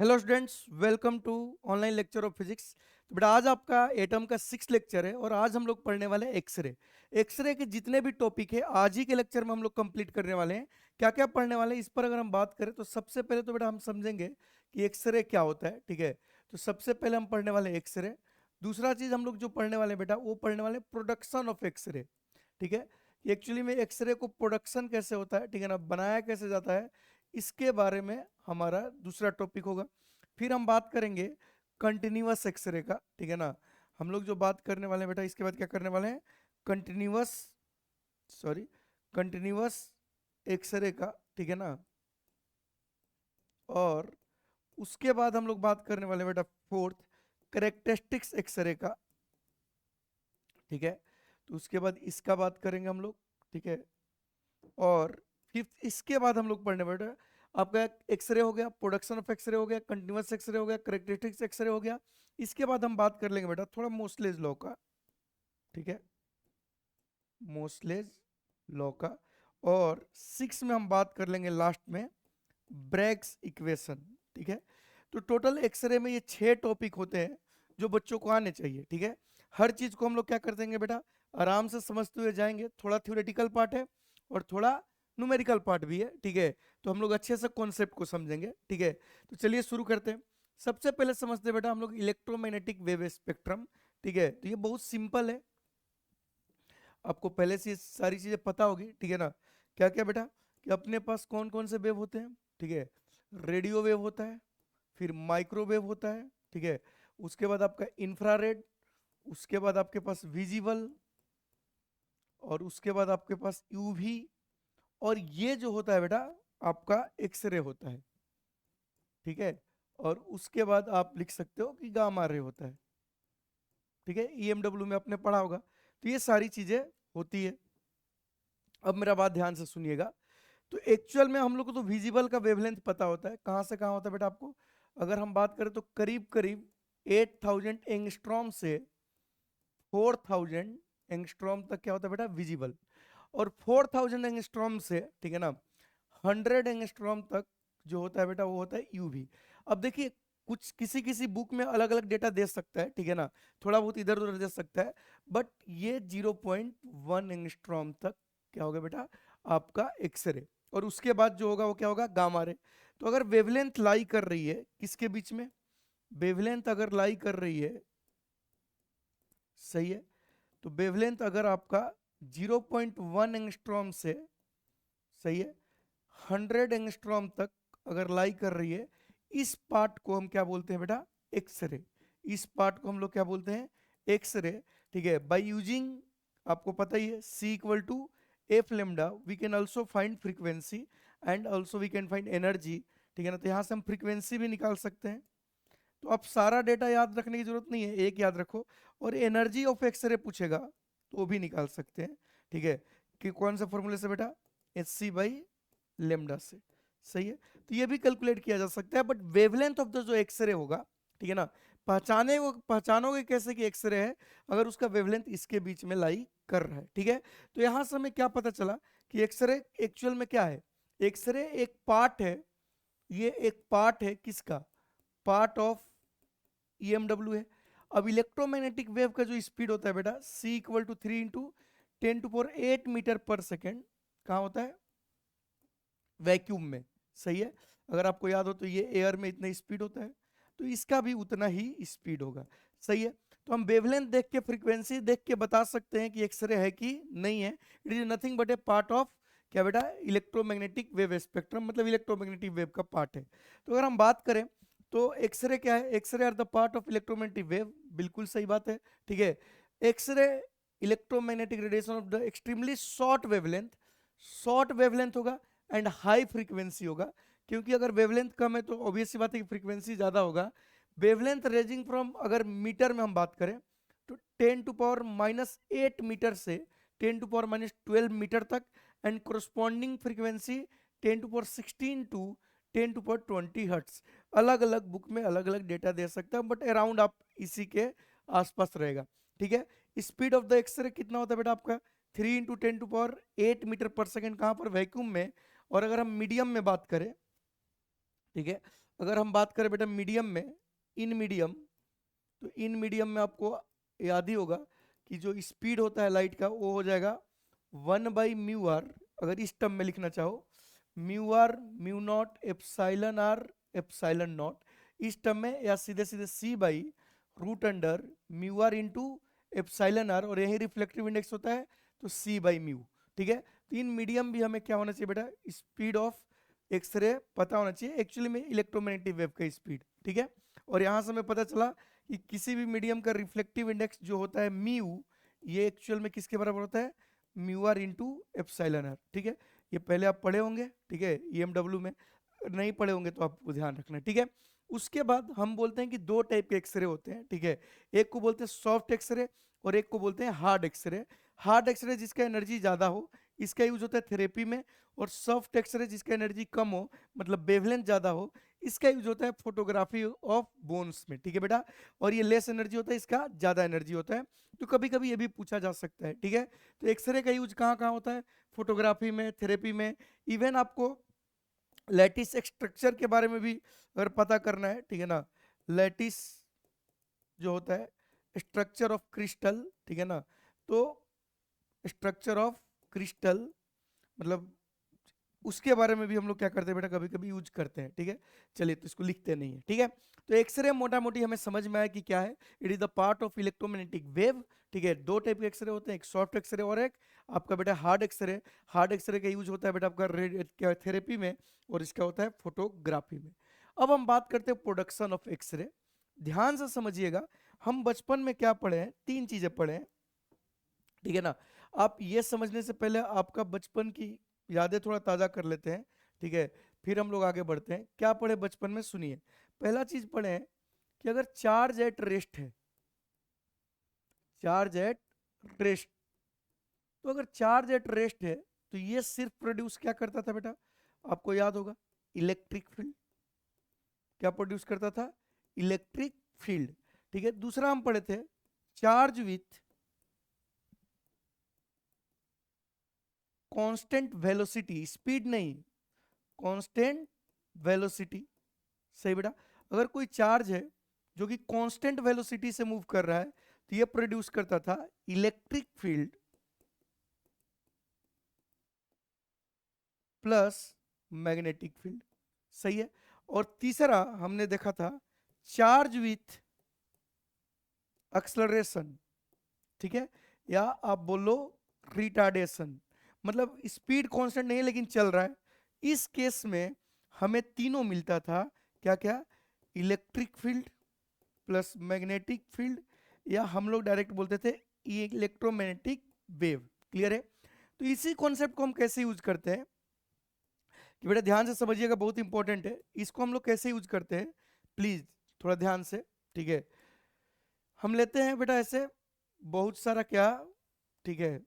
Hello students, welcome to online lecture of physics. तो बेटा आज आपका एटम का 6 लेक्चर है और आज हम लोग पढ़ने वाले हैं एक्सरे। एक्सरे के जितने भी टॉपिक है आज ही के लेक्चर में हम लोग कंप्लीट करने वाले हैं। क्या क्या पढ़ने वाले हैं इस पर अगर हम बात करें तो सबसे पहले तो बेटा हम समझेंगे कि एक्सरे क्या होता है। ठीक है, तो सबसे पहले हम पढ़ने वाले एक्सरे। दूसरा चीज हम लोग जो पढ़ने वाले हैं बेटा वो पढ़ने वाले प्रोडक्शन ऑफ एक्सरे। ठीक है, एक्चुअली में एक्सरे को प्रोडक्शन कैसे होता है, ठीक है ना, बनाया कैसे जाता है, इसके बारे में हमारा दूसरा टॉपिक होगा। फिर हम बात करेंगे कंटिन्यूअस एक्सरे का। ठीक है ना, हम लोग जो बात करने वाले हैं बेटा इसके बाद क्या करने वाले हैं, कंटिन्यूअस सॉरी कंटिन्यूअस एक्सरे का। ठीक है ना, और उसके बाद हम लोग बात करने वाले हैं बेटा फोर्थ करेक्टरिस्टिक्स एक्सरे का। ठीक है, तो उसके बाद इसका बात करेंगे हम लोग। ठीक है, और फिफ्थ इसके बाद हम लोग पढ़ने बैठे आपका एक्सरे हो गया, प्रोडक्शन ऑफ एक्सरे हो गया, कंटिन्यूअस एक्सरे हो गया, करेक्टरिस्टिक्स एक्सरे हो गया। इसके बाद हम बात कर लेंगे बेटा थोड़ा मोस्लेज लॉ का। ठीक है, मोस्लेज लॉ का। और 6 में हम बात कर लेंगे लास्ट में ब्रैग्स इक्वेशन। ठीक है, तो टोटल एक्सरे में ये 6 टॉपिक होते हैं जो बच्चों को आने चाहिए। ठीक है, हर चीज को हम लोग क्या कर देंगे बेटा आराम से समझते हुए जाएंगे। थोड़ा थ्योरेटिकल पार्ट है और थोड़ा न्यूमेरिकल पार्ट भी है। ठीक है, तो हम लोग अच्छे से कॉन्सेप्ट को समझेंगे। ठीक है, तो चलिए शुरू करते हैं। सबसे पहले समझते हैं बेटा हम लोग इलेक्ट्रोमैग्नेटिक वेव स्पेक्ट्रम। ठीक है, तो ये बहुत सिंपल है, आपको पहले से ये सारी चीजें पता होगी। ठीक है ना, क्या क्या बेटा कि अपने पास कौन कौन से वेव होते हैं। ठीक है, रेडियो वेव होता है, फिर माइक्रोवेव होता है। ठीक है, उसके बाद आपका इंफ्रारेड, उसके बाद आपके पास विजिबल, और उसके बाद आपके पास यूवी, और ये जो होता है बेटा आपका एक्सरे होता है। ठीक है, और उसके बाद आप लिख सकते हो कि गामा रे होता है। ठीक है, ईएमडब्ल्यू में आपने पढ़ा होगा। तो ये सारी चीजें होती है। अब मेरा बात ध्यान से सुनिएगा। तो एक्चुअल में हम लोग को तो विजिबल का वेवलेंथ पता होता है, कहाँ से कहाँ होता है बेटा आपको। अगर हम बात करें तो करीब करीब 8000 एंगस्ट्रॉम से 4000 एंगस्ट्रॉम तक क्या होता है बेटा विजिबल। और 4000 एंगस्ट्रॉम से, ठीक है ना, 100 एंगस्ट्रॉम तक जो होता है बेटा वो होता है यूवी। अब देखिए कुछ किसी किसी बुक में अलग अलग डेटा दे सकता है। ठीक है ना, थोड़ा बहुत इधर उधर दे सकता है, बट ये 0.1 एंगस्ट्रॉम तक क्या होगा बेटा आपका एक्सरे। और उसके बाद जो होगा वो क्या होगा गामा रे। तो अगर वेवलेंथ लाई कर रही है किसके बीच में, वेवलेंथ अगर लाई कर रही है, सही है, तो वेवलेंथ अगर आपका 0.1 एंगस्ट्रॉम से, सही है, 100 एंगस्ट्रॉम तक अगर लाई कर रही है, इस पार्ट को हम क्या बोलते हैं बेटा एक्सरे। इस पार्ट को हम लोग क्या बोलते हैं एक्सरे। ठीक है, बाय यूजिंग, आपको पता ही है, C equal to F lambda we can also find frequency and also we can find energy. ठीक है ना, तो यहाँ से हम फ्रीक्वेंसी भी निकाल सकते हैं। तो अब सारा डेटा याद रखने की जरूरत नहीं है, एक याद रखो। और एनर्जी ऑफ एक्सरे पूछेगा तो वो भी निकाल सकते हैं। ठीक है, कि कौन सा फॉर्मूले से बेटा Hc बाई लेमडा से। सही है, तो ये भी कैलकुलेट किया जा सकता है, बट वेवलेंथ ऑफ द जो एक्सरे होगा, ठीक है ना, पहचानोगे कैसे कि एक्सरे है, अगर उसका वेवलेंथ इसके बीच में लाई कर रहा है। ठीक है, तो यहां से हमें क्या पता चला कि एक्सरे एक्चुअल में क्या है। एक्सरे एक पार्ट है, ये एक पार्ट है किसका, पार्ट ऑफ ईएमडब्ल्यू है। अब इलेक्ट्रोमैग्नेटिक वेव का जो स्पीड होता है बेटा C इक्वल टू 3 × 10⁸ कहाँ होता है वैक्यूम में। सही है, अगर आपको याद हो तो ये एयर में इतना स्पीड होता है, तो इसका भी उतना ही स्पीड होगा। सही है, तो हम वेवलेंथ देख के फ्रीक्वेंसी देख के बता सकते हैं कि एक्सरे है कि नहीं है। It is nothing but A part of क्या बेटा इलेक्ट्रोमैग्नेटिक वेव स्पेक्ट्रम, मतलब इलेक्ट्रोमैग्नेटिक वेव का पार्ट है। तो अगर हम बात करें तो एक्सरे क्या है, x-ray are the part of electromagnetic wave, बिल्कुल सही बात है। ठीक है, x-ray electromagnetic radiation of the extremely short wavelength होगा एंड हाई फ्रीक्वेंसी होगा, क्योंकि अगर वेवलेंथ कम है तो ऑब्वियस सी बात है कि फ्रीक्वेंसी ज्यादा होगा। वेवलेंथ रेंजिंग फ्रॉम, अगर मीटर में हम बात करें तो 10⁻⁻8 मीटर से 10⁻⁻12 मीटर तक, and corresponding frequency 10⁻16 to 10⁻20 hertz. अलग अलग बुक में अलग अलग डेटा दे सकते हैं, बट अराउंड आप इसी के आसपास रहेगा। ठीक है, स्पीड ऑफ द एक्सरे कितना होता है बेटा आपका 3 × 10⁸ मीटर पर सेकेंड, कहाँ पर वैक्यूम में। और अगर हम मीडियम में बात करें, ठीक है, अगर हम बात करें बेटा मीडियम में, इन मीडियम, तो इन मीडियम में आपको याद ही होगा कि जो स्पीड होता है लाइट का वो हो जाएगा 1/μr। अगर इस टर्म में लिखना चाहो, mu r mu not epsilon r epsilon not, इस टर्म में, या सीधे सीधे c/√अंडर mu r into epsilon r, और यही रिफ्लेक्टिव इंडेक्स होता है तो c/μ। ठीक है, तो इन मीडियम भी हमें क्या होना चाहिए बेटा, स्पीड ऑफ एक्सरे पता होना चाहिए, एक्चुअली में इलेक्ट्रोमैग्नेटिक वेव का स्पीड। ठीक है, और यहाँ से हमें पता चला कि किसी भी मीडियम का रिफ्लेक्टिव इंडेक्स जो होता है म्यू, ये एक्चुअल में किसके बराबर होता है, mu r into epsilon r. ठीक है, ये पहले आप पढ़े होंगे, ठीक है, EMW में, नहीं पढ़े होंगे तो आपको ध्यान रखना। ठीक है, उसके बाद हम बोलते हैं कि दो टाइप के एक्सरे होते हैं। ठीक है, एक को बोलते हैं सॉफ्ट एक्सरे और एक को बोलते हैं हार्ड एक्सरे। हार्ड एक्सरे जिसका एनर्जी ज़्यादा हो, इसका यूज होता है थेरेपी में, और सॉफ्ट एक्सरे जिसका एनर्जी कम हो, मतलब वेवलेंथ ज़्यादा हो, इसका यूज होता है फोटोग्राफी ऑफ बोन्स में। ठीक है बेटा, और ये लेस एनर्जी होता है, इसका ज़्यादा एनर्जी होता है। तो कभी कभी ये भी पूछा जा सकता है। ठीक है, तो एक्सरे का यूज कहाँ कहाँ होता है, फोटोग्राफी में, थेरेपी में, इवन आपको लैटिस स्ट्रक्चर के बारे में भी अगर पता करना है, ठीक है ना, लैटिस जो होता है स्ट्रक्चर ऑफ क्रिस्टल, ठीक है ना, तो स्ट्रक्चर ऑफ क्रिस्टल मतलब उसके बारे में भी हम लोग क्या करते हैं बेटा, कभी कभी यूज करते हैं। ठीक है, चलिए तो इसको लिखते नहीं है। ठीक है, तो एक्सरे मोटा मोटी हमें समझ में आया कि क्या है, it is the part of electromagnetic wave. ठीक है, दो टाइप के एक्सरे होते हैं, एक सॉफ्ट एक्सरे और एक आपका बेटा हार्ड एक्सरे। हार्ड एक्सरे का यूज होता है बेटा आपका थेरेपी में, और इसका होता है फोटोग्राफी में। अब हम बात करते हैं प्रोडक्शन ऑफ एक्सरे। ध्यान से समझिएगा, हम बचपन में क्या पढ़े हैं, तीन चीजें पढ़े हैं। ठीक है ना, आप ये समझने से पहले आपका बचपन की यादें थोड़ा ताज़ा कर लेते हैं। ठीक है, फिर हम लोग आगे बढ़ते हैं। क्या पढ़े बचपन में, सुनिए। पहला चीज पढ़े हैं कि अगर चार्ज एट रेस्ट है, चार्ज एट रेस्ट, तो अगर चार्ज एट रेस्ट है तो ये सिर्फ प्रोड्यूस क्या करता था बेटा, आपको याद होगा, इलेक्ट्रिक फील्ड। क्या प्रोड्यूस करता था, इलेक्ट्रिक फील्ड। ठीक है, दूसरा हम पढ़े the charge with constant velocity, speed नहीं, कांस्टेंट वेलोसिटी। सही बेटा, अगर कोई चार्ज है जो कि कांस्टेंट वेलोसिटी से मूव कर रहा है तो ये प्रोड्यूस करता था electric field plus magnetic field. सही है, और तीसरा हमने देखा था चार्ज विथ एक्सलरेशन। ठीक है, या आप बोलो रिटार्डेशन, मतलब स्पीड कांस्टेंट नहीं है लेकिन चल रहा है। इस केस में हमें तीनों मिलता था, क्या क्या, electric field plus magnetic field, या हम लोग डायरेक्ट बोलते थे इलेक्ट्रोमैग्नेटिक वेव। क्लियर है, तो इसी कॉन्सेप्ट को हम कैसे यूज करते हैं कि बेटा ध्यान से समझिएगा, बहुत इंपॉर्टेंट है। इसको हम लोग कैसे यूज करते हैं, प्लीज थोड़ा ध्यान से। ठीक है, हम लेते हैं बेटा ऐसे बहुत सारा क्या, ठीक है,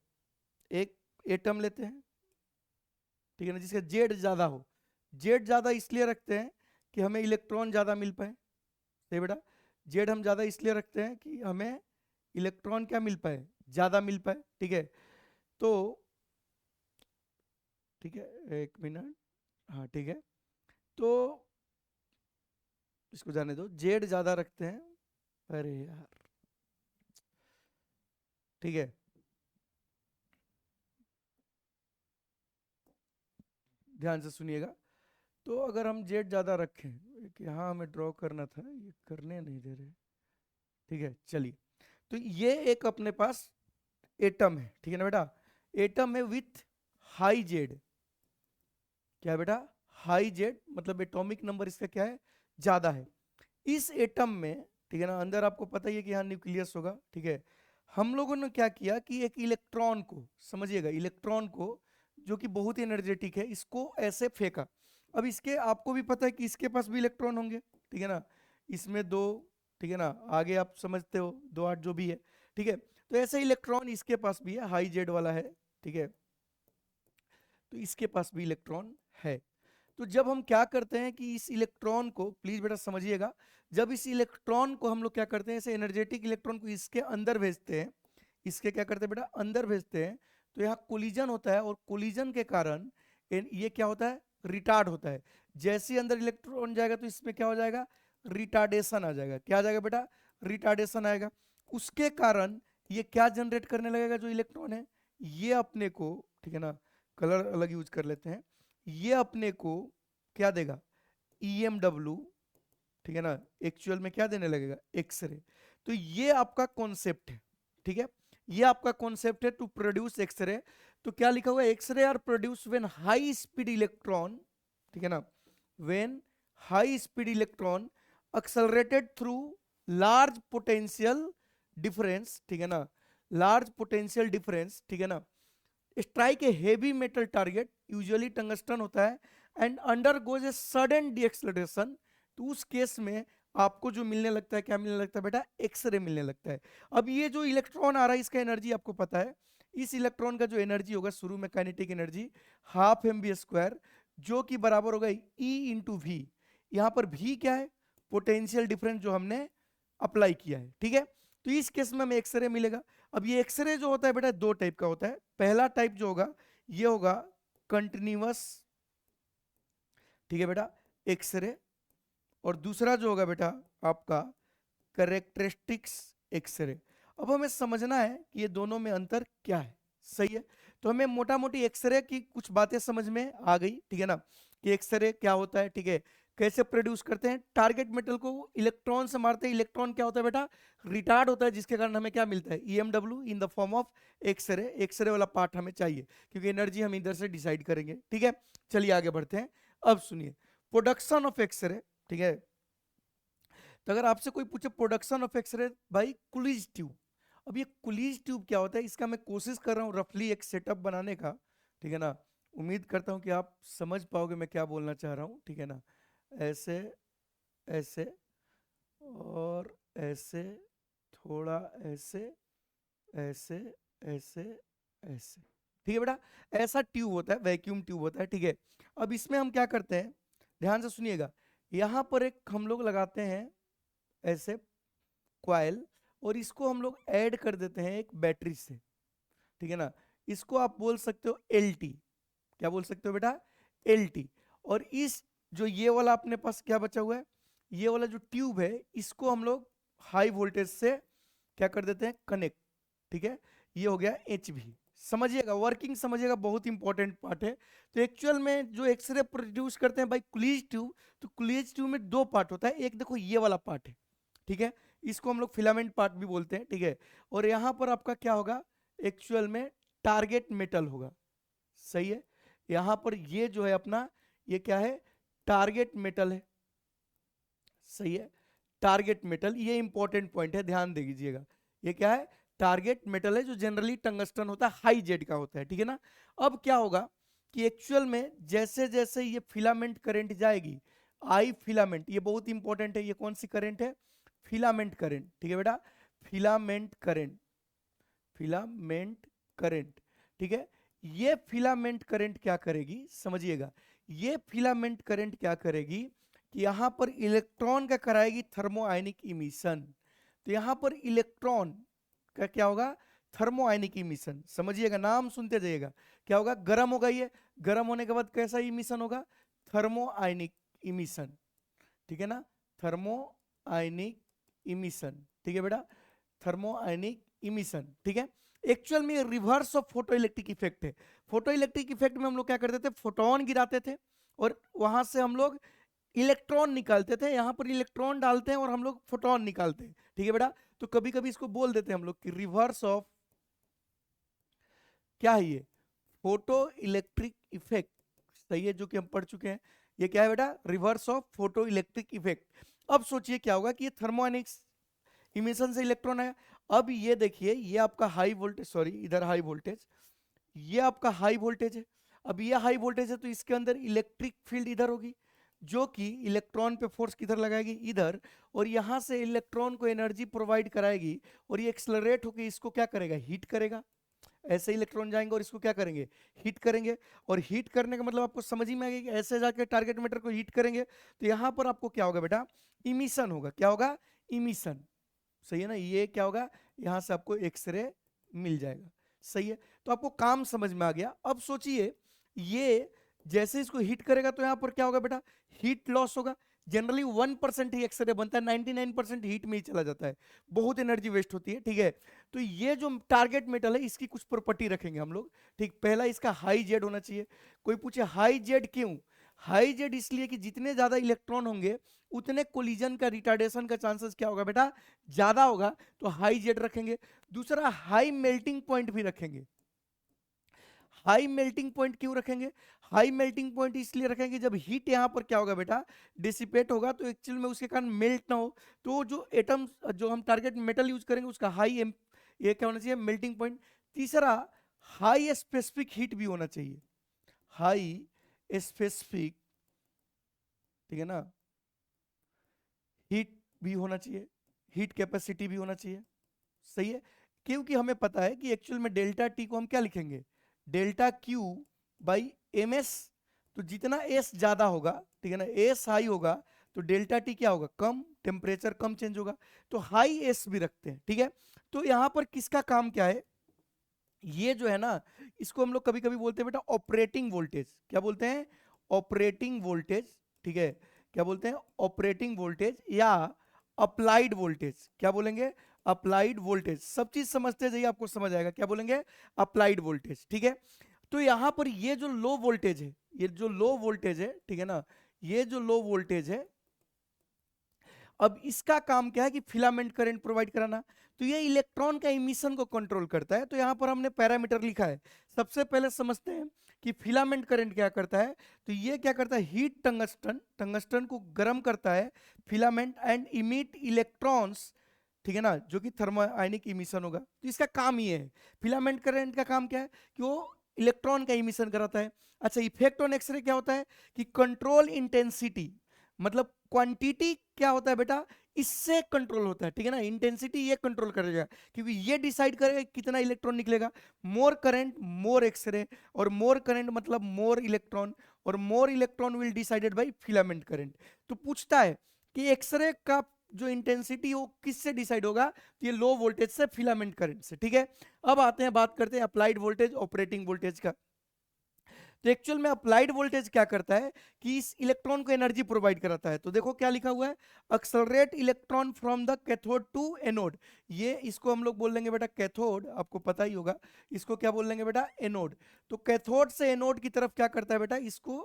एक एटम लेते हैं, ठीक है ना, जिसका जेड ज्यादा हो। जेड ज्यादा इसलिए रखते हैं कि हमें इलेक्ट्रॉन ज्यादा मिल पाए। सही बेटा, जेड हम ज्यादा इसलिए रखते हैं कि हमें इलेक्ट्रॉन क्या मिल पाए, ज्यादा मिल पाए। ठीक है, तो ठीक है, एक मिनट, हाँ ठीक है, तो इसको जाने दो, जेड ज्यादा रखते हैं। अरे यार, ठीक है, ध्यान से सुनिएगा। तो अगर हम जेड ज्यादा रखें, कि हाँ हमें ड्रॉ करना था, ये करने नहीं दे रहे। ठीक है, चलिए, तो ये एक अपने पास एटम है। ठीक है ना बेटा, एटम है विथ हाई जेड। क्या है बेटा, हाई जेड, मतलब एटॉमिक नंबर इसका क्या है, ज्यादा है। इस एटम में, ठीक है ना, अंदर आपको पता ही है कि यहाँ न्यूक्लियस होगा। ठीक है, हम लोगों ने क्या किया कि एक इलेक्ट्रॉन को, समझिएगा, इलेक्ट्रॉन को जो कि बहुत ही एनर्जेटिक है, इसको ऐसे फेंका। अब इसके आपको भी पता है कि इसके पास भी इलेक्ट्रॉन होंगे। ठीक है ना, इसमें दो, ठीक है ना, आगे आप समझते हो, 2 8 जो भी है। ठीक है, तो ऐसे इलेक्ट्रॉन इसके पास भी है, हाई जेड वाला है। ठीक है, तो इसके पास भी इलेक्ट्रॉन है। तो जब हम क्या करते हैं कि इस इलेक्ट्रॉन को, प्लीज बेटा समझिएगा, जब इस इलेक्ट्रॉन को हम लोग क्या करते हैं, ऐसे एनर्जेटिक इलेक्ट्रॉन को इसके अंदर भेजते हैं, इसके क्या करते हैं बेटा, अंदर भेजते हैं, तो यहाँ कोलिजन होता है, और कोलिजन के कारण ये क्या होता है, रिटार्ड होता है। जैसे ही अंदर इलेक्ट्रॉन जाएगा तो इसमें क्या हो जाएगा, रिटार्डेशन आ जाएगा। क्या आ जाएगा बेटा, रिटार्डेशन आएगा। उसके कारण ये क्या जनरेट करने लगेगा, जो इलेक्ट्रॉन है ये अपने को, ठीक है ना, कलर अलग यूज कर लेते हैं, ये अपने को क्या देगा, EMW, ठीक है ना, एक्चुअल में क्या देने लगेगा, एक्सरे। तो ये आपका कॉन्सेप्ट है, ठीक है, ये आपका कॉन्सेप्ट है टू प्रोड्यूस एक्सरे। तो क्या लिखा हुआ है, x-ray are produce when high speed electron, ठीक है ना, when high speed electron accelerated through large potential difference, ठीक है ना, लार्ज पोटेंशियल डिफरेंस, ठीक है ना, strike a heavy metal target, usually tungsten होता है, and undergoes a sudden deceleration. तो उस केस में आपको जो मिलने लगता है, क्या मिलने लगता है बेटा, एक्सरे मिलने लगता है। अब ये जो इलेक्ट्रॉन आ रहा है इसका एनर्जी आपको पता है, इस इलेक्ट्रॉन का जो एनर्जी होगा शुरू में काइनेटिक एनर्जी ½ mv², जो कि बराबर होगा E/V। यहाँ पर V क्या है, पोटेंशियल डिफरेंस जो हमने अप्लाई किया है, ठीक है। तो इस केस में हमें एक्सरे मिलेगा। अब ये एक्सरे जो होता है बेटा दो टाइप का होता है। पहला टाइप जो होगा ये होगा कंटिन्यूअस, ठीक है बेटा, एक्सरे, और दूसरा जो होगा बेटा आपका करेक्टरिस्टिक्स एक्सरे। अब हमें समझना है कि ये दोनों में अंतर क्या है, सही है। तो हमें मोटा मोटी एक्सरे की कुछ बातें समझ में आ गई, ठीक है ना, कि एक्सरे क्या होता है, ठीक है, कैसे प्रोड्यूस करते हैं। टारगेट मेटल को इलेक्ट्रॉन से मारते हैं, इलेक्ट्रॉन क्या होता है बेटा, रिटार्ड होता है, जिसके कारण हमें क्या मिलता है, EMW in the form of x-ray. X-ray वाला पार्ट हमें चाहिए क्योंकि एनर्जी हम इधर से डिसाइड करेंगे, ठीक है। चलिए आगे बढ़ते हैं। अब सुनिए, प्रोडक्शन ऑफ एक्सरे, ठीक है। तो अगर आपसे कोई पूछे production of x-ray by Coolidge tube, अब ये कुलीज ट्यूब क्या होता है, इसका मैं कोशिश कर रहा हूँ रफली एक सेटअप बनाने का, ठीक है ना। उम्मीद करता हूँ कि आप समझ पाओगे मैं क्या बोलना चाह रहा हूँ, ठीक है ना। ऐसे, ऐसे, और ऐसे, थोड़ा ऐसे, ऐसे, ऐसे, ऐसे, ठीक है बेटा। ऐसा ट्यूब होता है, वैक्यूम ट्यूब होता है, ठीक है। अब इसमें हम क्या करते हैं, ध्यान से सुनिएगा, यहाँ पर एक हम लोग लगाते हैं ऐसे क्वाइल, और इसको हम लोग ऐड कर देते हैं एक बैटरी से, ठीक है ना। इसको आप बोल सकते हो LT, क्या बोल सकते हो बेटा, LT। और इस जो ये वाला अपने पास क्या बचा हुआ है, ये वाला जो ट्यूब है इसको हम लोग हाई वोल्टेज से क्या कर देते हैं, कनेक्ट, ठीक है। ये हो गया HV। समझिएगा, वर्किंग समझिएगा, बहुत इंपॉर्टेंट पार्ट है। तो एक्चुअल में जो एक्सरे प्रोड्यूस करते हैं बाई कुलीज ट्यूब, तो कुलीज ट्यूब में दो पार्ट होता है, एक देखो ये वाला पार्ट है, ठीक है, इसको हम लोग फिलामेंट पार्ट भी बोलते हैं, ठीक है। और यहाँ पर आपका क्या होगा, एक्चुअल में टारगेट मेटल होगा, सही है। यहाँ पर ये जो है अपना, ये क्या है, टारगेट मेटल है, सही है। टारगेट मेटल, ये इंपॉर्टेंट पॉइंट है, ध्यान दे दीजिएगा। ये क्या है, टारगेट मेटल है, जो जनरली टंगस्टन होता है, हाई जेड का होता है, ठीक है ना। अब क्या होगा कि एक्चुअल में जैसे जैसे ये फिलामेंट करंट जाएगी, आई फिलामेंट, ये बहुत इंपॉर्टेंट है, ये कौन सी करंट है, फिलामेंट करंट, ठीक है बेटा, फिलामेंट करंट, फिलामेंट करंट, ठीक है। ये फिलामेंट करंट क्या करेगी, समझिएगा, ये फिलामेंट करंट क्या करेगी कि यहां पर इलेक्ट्रॉन का कराएगी थर्मोआयनिक इमिशन। तो यहां पर इलेक्ट्रॉन का क्या होगा, थर्मोआयनिक इमिशन, समझिएगा, नाम सुनते जाइएगा। क्या होगा, गर्म होगा, ये गर्म होने के बाद कैसा इमिशन होगा, थर्मोआयनिक इमिशन, ठीक है ना, थर्मोआयनिक इमिशन, ठीक है बेटा, थर्मोआयनिक इमिशन, ठीक है। एक्चुअल में reverse of photo electric effect है। फोटो इलेक्ट्रिक इफेक्ट में हम लोग क्या करते थे, फोटोन गिराते थे और वहां से हम लोग इलेक्ट्रॉन निकालते थे, यहां पर इलेक्ट्रॉन डालते हैं और हम लोग फोटोन निकालते हैं, ठीक है बेटा। तो कभी कभी इसको बोल देते हैं हम लोग कि रिवर्स ऑफ, क्या है ये, फोटो इलेक्ट्रिक इफेक्ट, सही है, जो कि हम पढ़ चुके हैं। ये क्या है बेटा, reverse of photo electric effect. अब सोचिए क्या होगा कि ये थर्मोनिक्स इमिशन से इलेक्ट्रॉन है। अब ये देखिए, ये आपका हाई वोल्टेज, सॉरी इधर हाई वोल्टेज, ये आपका हाई वोल्टेज है। अब ये हाई वोल्टेज है तो इसके अंदर इलेक्ट्रिक फील्ड इधर होगी, जो कि इलेक्ट्रॉन पे फोर्स किधर लगाएगी, इधर, और यहां से इलेक्ट्रॉन को एनर्जी प्रोवाइड कराएगी, और ये एक्सलरेट होकर इसको क्या करेगा, हीट करेगा। ऐसे इलेक्ट्रॉन जाएंगे और इसको क्या करेंगे, हीट करेंगे। और हीट करने का मतलब आपको समझ ही में आ गया कि ऐसे जाके टारगेट मैटर को हीट करेंगे, तो यहां पर आपको क्या होगा बेटा, इमिशन होगा। क्या होगा, इमिशन, सही है ना। ये क्या होगा, यहां से आपको एक्सरे मिल जाएगा, सही है। तो आपको काम समझ में आ गया। अब सोचिए, ये जैसे इसको हीट करेगा तो यहाँ पर क्या होगा बेटा, हीट लॉस होगा। जनरली 1% ही एक्सरे बनता है, 99% हीट में ही चला जाता है, बहुत एनर्जी वेस्ट होती है, ठीक है। तो ये जो टारगेट मेटल है इसकी कुछ प्रॉपर्टी रखेंगे हम लोग, ठीक। पहला इसका हाई जेड होना चाहिए। कोई पूछे हाई जेड क्यों? हाई जेड इसलिए कि जितने ज्यादा इलेक्ट्रॉन होंगे उतने कोलिजन का रिटार्डेशन का चांसेस क्या होगा बेटा, ज्यादा होगा, तो हाई जेड रखेंगे। दूसरा हाई मेल्टिंग पॉइंट भी रखेंगे। हाई मेल्टिंग पॉइंट क्यों रखेंगे? हाई मेल्टिंग पॉइंट इसलिए रखेंगे जब हीट यहाँ पर क्या होगा बेटा, डिसिपेट होगा, तो एक्चुअल में उसके कारण मेल्ट ना हो, तो जो एटम जो हम टारगेट मेटल यूज करेंगे उसका हाई ये क्या होना चाहिए, मेल्टिंग पॉइंट। तीसरा हाई स्पेसिफिक हीट भी होना चाहिए, हाई स्पेसिफिक, ठीक है ना, हीट भी होना चाहिए, हीट कैपेसिटी भी होना चाहिए, सही है। क्योंकि हमें पता है कि एक्चुअल में डेल्टा टी को हम क्या लिखेंगे, delta Q by M S. तो जितना एस ज्यादा होगा, ठीक है ना, एस हाई होगा, तो डेल्टा टी क्या होगा, कम, टेम्परेचर कम चेंज होगा, तो हाई एस भी रखते हैं, ठीक है। तो यहां पर किसका काम क्या है, ये जो है ना, इसको हम लोग कभी कभी बोलते हैं बेटा ऑपरेटिंग वोल्टेज। क्या बोलते हैं, ऑपरेटिंग वोल्टेज, ठीक है। क्या बोलते हैं, ऑपरेटिंग वोल्टेज या अप्लाइड वोल्टेज। क्या बोलेंगे, अप्लाइड वोल्टेज। सब चीज समझते जाइए, आपको समझ आएगा। क्या बोलेंगे, अप्लाइड वोल्टेज, ठीक है। तो यहां पर ये जो लो वोल्टेज है, ये जो लो वोल्टेज है, ठीक है ना, ये जो लो वोल्टेज है, अब इसका काम क्या है कि फिलामेंट करंट प्रोवाइड कराना। तो ये इलेक्ट्रॉन का इमिशन को कंट्रोल करता है। तो यहां पर हमने पैरामीटर लिखा है। सबसे पहले समझते हैं कि फिलामेंट करंट क्या करता है। तो ये क्या करता है, हीट टंगस्टन, टंगस्टन को गर्म करता है फिलामेंट एंड इमिट इलेक्ट्रॉन्स, ठीक है ना, जो कि थर्मोआयनिक इमिशन होगा। तो इसका काम ये है, फिलामेंट करंट का काम क्या है कि वो इलेक्ट्रॉन का इमिशन कराता है। अच्छा, इफेक्ट ऑन एक्सरे क्या होता है कि कंट्रोल इंटेंसिटी, मतलब क्वांटिटी क्या होता है बेटा, इससे कंट्रोल होता है, ठीक है ना। इंटेंसिटी ये कंट्रोल करेगा, क्योंकि ये डिसाइड करेगा कितना इलेक्ट्रॉन निकलेगा। मोर करंट मोर एक्सरे, और मोर करंट मतलब मोर इलेक्ट्रॉन, और more electron will decided by filament current. तो पूछता है कि एक्सरे का जो इंटेंसिटी हो किससे डिसाइड होगा, तो ये लो वोल्टेज से, फिलामेंट करंट से, ठीक है। अब आते हैं, बात करते हैं अप्लाइड वोल्टेज ऑपरेटिंग वोल्टेज का। तो एक्चुअल में अप्लाइड वोल्टेज क्या करता है कि इस इलेक्ट्रॉन को एनर्जी प्रोवाइड कराता है। तो देखो क्या लिखा हुआ है, accelerate electron from the cathode to anode. ये इसको हम लोग बोल देंगे बेटा कैथोड, आपको पता ही होगा। इसको क्या बोल देंगे बेटा, एनोड। तो कैथोड से एनोड की तरफ क्या करता है बेटा, इसको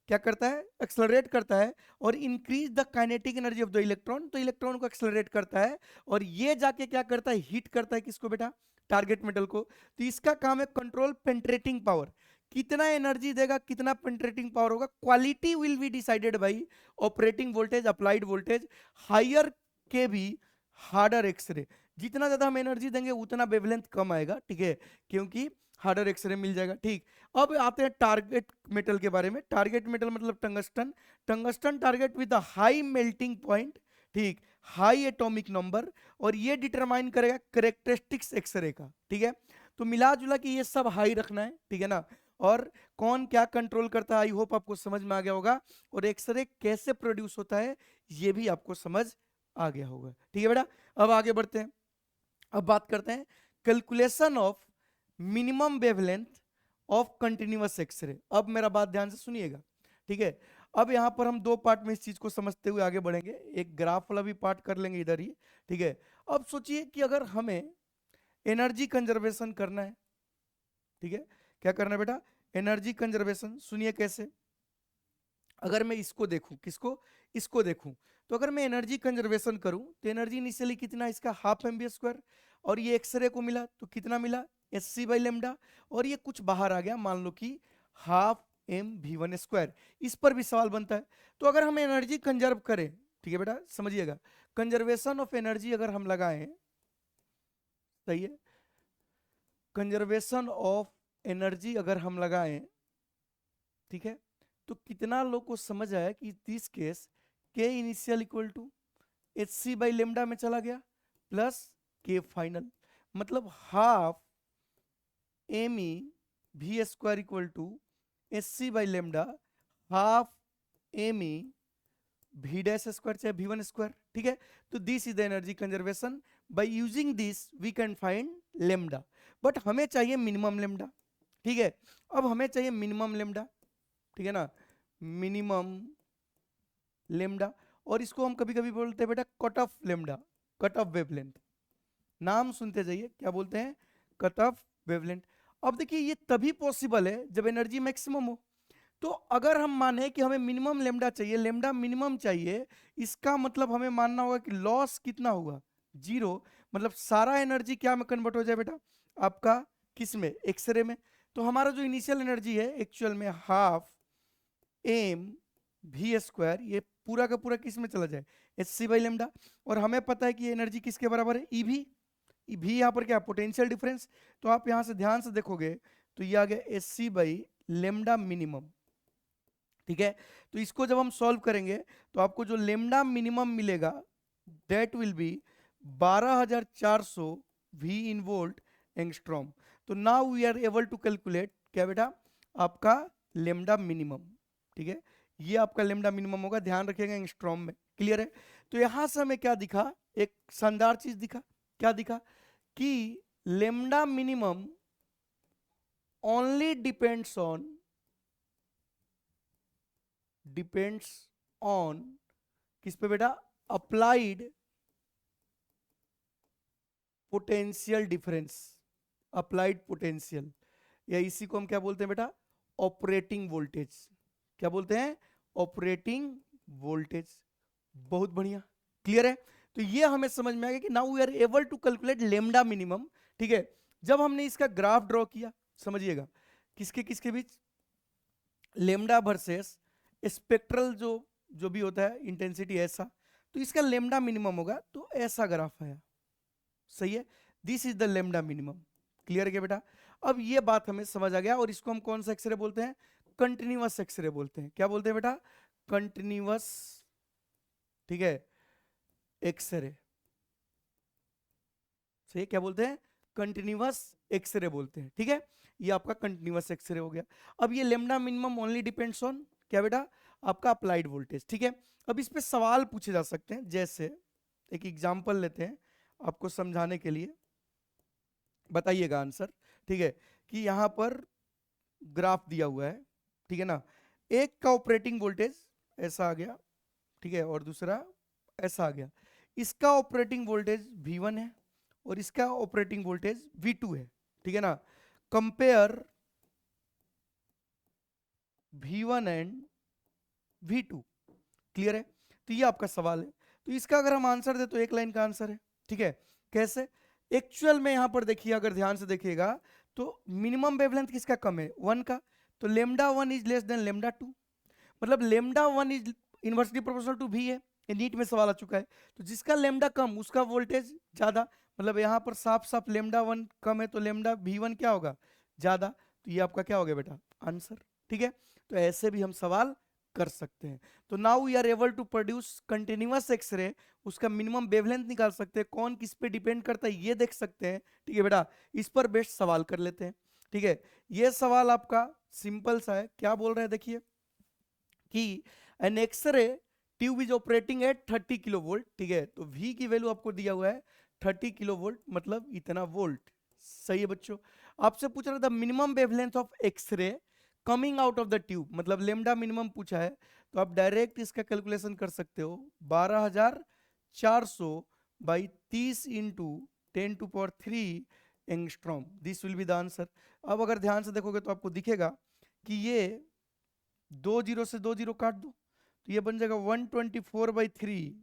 क्या करता है, एक्सेलरेट करता है, और increase the kinetic energy of the electron. तो इलेक्ट्रॉन को एक्सेलरेट करता है, और ये जाके क्या करता है, हीट करता है किसको बेटा, टारगेट मेटल को। तो इसका काम है कंट्रोल पेंट्रेटिंग पावर, कितना एनर्जी देगा, कितना पेंट्रेटिंग पावर होगा। Quality will be decided by operating voltage applied voltage. Higher के भी हार्डर एक्सरे, जितना ज्यादा हम एनर्जी देंगे उतना वेवलेंथ कम आएगा, ठीक है, क्योंकि हार्डर एक्सरे मिल जाएगा, ठीक। अब आते हैं टारगेट मेटल के बारे में। टारगेट मेटल मतलब tungsten. Tungsten target with the high melting point, ठीक, हाई एटॉमिक नंबर, और ये डिटरमाइन करेगा करेक्टरिस्टिक्स एक्सरे का, ठीक है। तो मिला जुला के ये सब हाई रखना है, ठीक है ना। और कौन क्या कंट्रोल करता है, आई होप आपको समझ में आ गया होगा। और एक्सरे कैसे प्रोड्यूस होता है ये भी आपको समझ आ गया होगा, ठीक है बेटा। अब आगे बढ़ते हैं, अब बात करते हैं calculation of minimum wavelength of continuous x-ray. अब मेरा बात ध्यान से सुनिएगा, ठीक है। अब यहां पर हम दो पार्ट में इस चीज को समझते हुए आगे बढ़ेंगे, एक ग्राफ वाला भी पार्ट कर लेंगे इधर ही, ठीक है। अब सोचिए कि अगर हमें एनर्जी कंजर्वेशन करना है, ठीक है, क्या करना है बेटा, एनर्जी कंजर्वेशन। सुनिए कैसे, अगर मैं इसको देखूं, किसको, इसको देखूं, तो अगर मैं एनर्जी कंजर्वेशन करूं तो एनर्जी इनिशियली कितना, इसका हाफ एम बी स्क्वायर, और ये एक्सरे को मिला तो कितना मिला, एस सी बाई लेमडा, और ये कुछ बाहर आ गया, मान लो कि half M V one square. इस पर भी सवाल बनता है। तो अगर हम एनर्जी कंजर्व करें, ठीक है बेटा, समझिएगा, कंजर्वेशन ऑफ एनर्जी अगर हम लगाएं, सही है, कंजर्वेशन ऑफ एनर्जी अगर हम लगाएं, ठीक है, तो कितना लोग को समझ आया कि दिस केस के initial equal to H C by lambda में चला गया प्लस के फाइनल, मतलब half m e v square equal to H C by lambda half m e v dash square चाहे वी वन स्क्वायर, ठीक है। तो this is the energy conservation, by using this we can find lambda. But हमें चाहिए minimum lambda, ठीक है। अब हमें चाहिए मिनिमम लेमडा, ठीक है ना, मिनिमम लेमडा, और इसको हम कभी कभी बोलते हैं बेटा cut off lambda, cut off wavelength. नाम सुनते जाइए, क्या बोलते हैं, कट ऑफ वेवलेंथ। अब देखिए ये तभी पॉसिबल है जब एनर्जी मैक्सिमम हो। तो अगर हम माने कि हमें मिनिमम लेमडा चाहिए, लेमडा मिनिमम चाहिए, इसका मतलब हमें मानना होगा कि लॉस कितना होगा, जीरो। मतलब सारा एनर्जी क्या में कन्वर्ट हो जाए बेटा, आपका किस में, एक्सरे में। तो हमारा जो इनिशियल एनर्जी है एक्चुअल में हाफ एम वी स्क्वायर, ये पूरा का पूरा किस में चला जाए, एच सी बाई लेमडा। और हमें पता है कि एनर्जी किसके बराबर है, ई भी यहाँ पर क्या, पोटेंशियल डिफरेंस। तो आप यहाँ से ध्यान से देखोगे तो ये आ गया h C by lambda minimum, ठीक है। तो इसको जब हम सॉल्व करेंगे तो आपको जो लेमडा मिनिमम मिलेगा that will be 12,400 V in volt angstrom. तो now we are able to calculate क्या बेटा, आपका लेमडा मिनिमम, ठीक है। ये आपका लेमडा मिनिमम होगा, ध्यान रखिएगा एंगस्ट्रॉम में, क्लियर है। तो यहां से हमें क्या दिखा, एक शानदार चीज दिखा, क्या दिखा कि lambda minimum only depends on किस पे बेटा, applied potential difference, applied potential, या इसी को हम क्या बोलते हैं बेटा, ऑपरेटिंग वोल्टेज। क्या बोलते हैं, ऑपरेटिंग वोल्टेज। बहुत बढ़िया, क्लियर है। तो ये हमें समझ में आ गया कि now we are able to calculate lambda minimum, ठीक है। जब हमने इसका ग्राफ ड्रॉ किया, समझिएगा, किसके किसके बीच, लेमडा वर्सेस स्पेक्ट्रल जो जो भी होता है इंटेंसिटी ऐसा, तो इसका लेमडा मिनिमम होगा, तो ऐसा ग्राफ आया, सही है। This is the lambda minimum, clear है क्या बेटा। अब ये बात हमें समझ आ गया, और इसको हम कौन सा एक्सरे बोलते हैं, कंटिन्यूअस एक्सरे बोलते हैं। क्या बोलते हैं बेटा, कंटिन्यूअस, ठीक है, एक्सरे, सही है, क्या बोलते हैं, कंटिन्यूअस एक्सरे बोलते हैं, ठीक है। ये आपका कंटिन्यूअस एक्सरे हो गया। अब ये lambda minimum only depends on क्या बेटा, आपका अप्लाइड वोल्टेज, ठीक है। अब इस पे सवाल पूछे जा सकते हैं, जैसे एक एग्जांपल लेते हैं आपको समझाने के लिए, बताइएगा आंसर, ठीक है। कि यहां पर ग्राफ दिया हुआ है, ठीक है ना, एक का ऑपरेटिंग वोल्टेज ऐसा आ गया, ठीक है, और दूसरा ऐसा आ गया। इसका ऑपरेटिंग वोल्टेज V1 है और इसका ऑपरेटिंग वोल्टेज V2 है, ठीक है ना। Compare V1 and V2, clear है। तो ये आपका सवाल है। तो इसका अगर हम आंसर दे तो एक लाइन का आंसर है, ठीक है। कैसे, एक्चुअल में यहां पर देखिए, अगर ध्यान से देखिएगा तो मिनिमम वेवलेंथ किसका कम है, 1 का। तो lambda 1 is less than lambda 2, मतलब lambda 1 is inversely proportional to V है, ये नीट में सवाल आ चुका है। तो जिसका लेमडा कम उसका वोल्टेज ज्यादा, मतलब यहाँ पर साफ साफ लेमडा 1 कम है तो लेमडा V1 क्या होगा, ज्यादा। तो ये आपका क्या हो गया बेटा, आंसर, ठीक है। तो ऐसे भी हम सवाल कर सकते हैं। तो now we are able to produce continuous x-ray, उसका मिनिमम वेवलेंथ निकाल सकते हैं, कौन किस पे डिपेंड करता है ये देख सकते हैं, ठीक है बेटा। इस पर बेस्ट सवाल कर लेते हैं, ठीक है। ये सवाल आपका सिंपल सा है, क्या बोल रहे हैं देखिए कि an x-ray tube is operating at 30 kilo volt, ठीक है। तो V की वैल्यू आपको दिया हुआ है 30 किलो वोल्ट, मतलब इतना वोल्ट, सही है बच्चों। आपसे पूछ रहा था minimum wavelength of x-ray coming out of the tube, मतलब लेमडा मिनिमम पूछा है। तो आप डायरेक्ट इसका कैलकुलेशन कर सकते हो, 12,400 by 30 into 10⁻³ angstrom, this will be the answer. अब अगर ध्यान से देखोगे तो आपको दिखेगा कि ये 2 जीरो से 2 जीरो काट दो, तो ये बन जाएगा 124/3,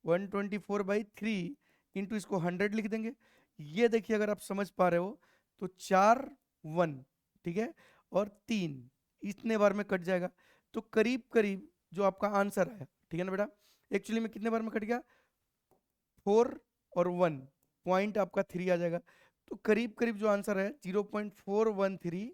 124/3 इंटू इसको 100 लिख देंगे। ये देखिए अगर आप समझ पा रहे हो तो 4 1, ठीक है, और 3 इतने बार में कट जाएगा। तो करीब करीब जो आपका आंसर आया, ठीक है ना बेटा, एक्चुअली में कितने बार में कट गया, 4 और 1, पॉइंट आपका 3 आ जाएगा। तो करीब करीब जो आंसर है 0.413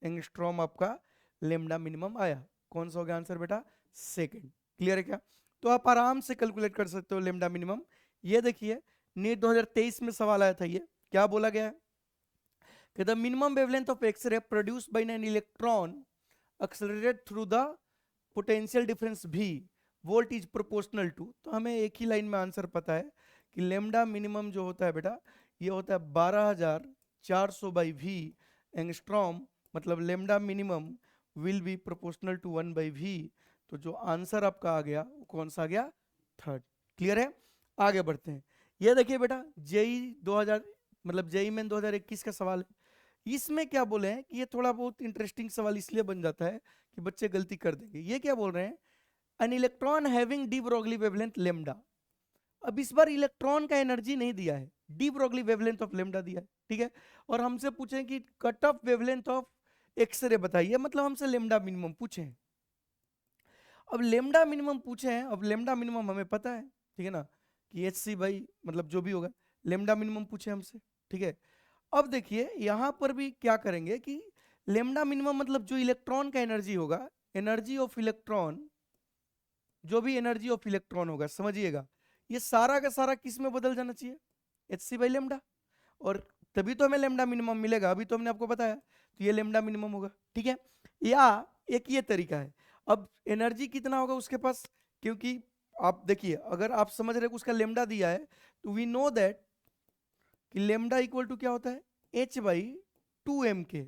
एंगस्ट्रॉम आपका लेमडा मिनिमम आया। कौन सा हो गया आंसर बेटा, सेकंड, क्लियर है क्या। तो आप आराम से कैलकुलेट कर सकते हो लेमडा मिनिमम। ये देखिए नीट 2023 में सवाल आया था, ये क्या बोला गया है कि the minimum wavelength of x-ray produced by an electron accelerated through the potential difference V volt is proportional to. तो हमें एक ही लाइन में आंसर पता है कि लेमडा मिनिमम जो होता है बेटा, ये होता है 12,400 बाई V एंगस्ट्रॉम, मतलब lambda minimum will be proportional to 1/v। तो जो आंसर आपका आ गया वो कौन सा आ गया? थर्ड। क्लियर है? आगे बढ़ते हैं। ये देखिए बेटा, जेई 2000 मतलब जेई मेन 2021 का सवाल है। इसमें क्या बोले हैं कि ये थोड़ा बहुत इंटरेस्टिंग सवाल इसलिए बन जाता है कि बच्चे गलती कर देंगे। ये क्या बोल रहे हैं? An electron having de Broglie wavelength lambda. अब इस बार इलेक्ट्रॉन का एनर्जी नहीं दिया है, de Broglie wavelength of lambda दिया है, ठीक है। और हमसे पूछे कि cut off wavelength of x-ray बताइए, मतलब हमसे लेमडा मिनिमम पूछे हैं। अब लेमडा मिनिमम पूछे हैं, अब लेमडा मिनिमम हमें पता है, ठीक है ना, कि एच सी बाई मतलब जो भी होगा, लेमडा मिनिमम पूछे हमसे, ठीक है। अब देखिए यहां पर भी क्या करेंगे कि लेमडा मिनिमम मतलब जो इलेक्ट्रॉन का एनर्जी होगा, एनर्जी ऑफ इलेक्ट्रॉन, जो भी एनर्जी ऑफ इलेक्ट्रॉन होगा, समझिएगा ये सारा का सारा किस में बदल जाना चाहिए? H C by lambda. और तभी तो हमें लेमडा मिनिमम मिलेगा, अभी तो हमने आपको बताया, तो ये लेमडा मिनिमम होगा, ठीक है। या एक ये तरीका है, अब एनर्जी कितना होगा उसके पास, क्योंकि आप देखिए अगर आप समझ रहे हो उसका लेमडा दिया है, तो वी नो दैट कि लेमडा इक्वल टू क्या होता है? एच बाई 2m के,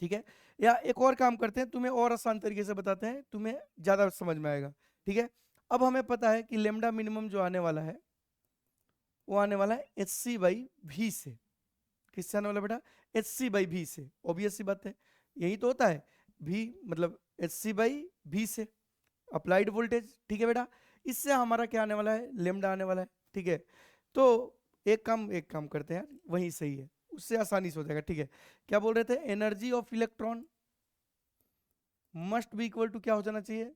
ठीक है। या एक और काम करते हैं, तुम्हें और आसान तरीके से बताते हैं, तुम्हें ज्यादा समझ में आएगा, ठीक है। अब हमें पता है कि लेमडा मिनिमम जो आने वाला है वो आने वाला है एच सी बाई वी से। किससे आने वाला बेटा? एच सी बाई वी से। ऑब्वियस सी बात है, यही तो होता है, वी मतलब एच सी बाई वी से, अप्लाइड वोल्टेज, ठीक है बेटा। इससे हमारा क्या आने वाला है? लेमडा आने वाला है, ठीक है। तो एक काम करते हैं, वही सही है, उससे आसानी से हो जाएगा, ठीक है। क्या बोल रहे थे? Energy of electron must be equal to क्या हो जाना चाहिए?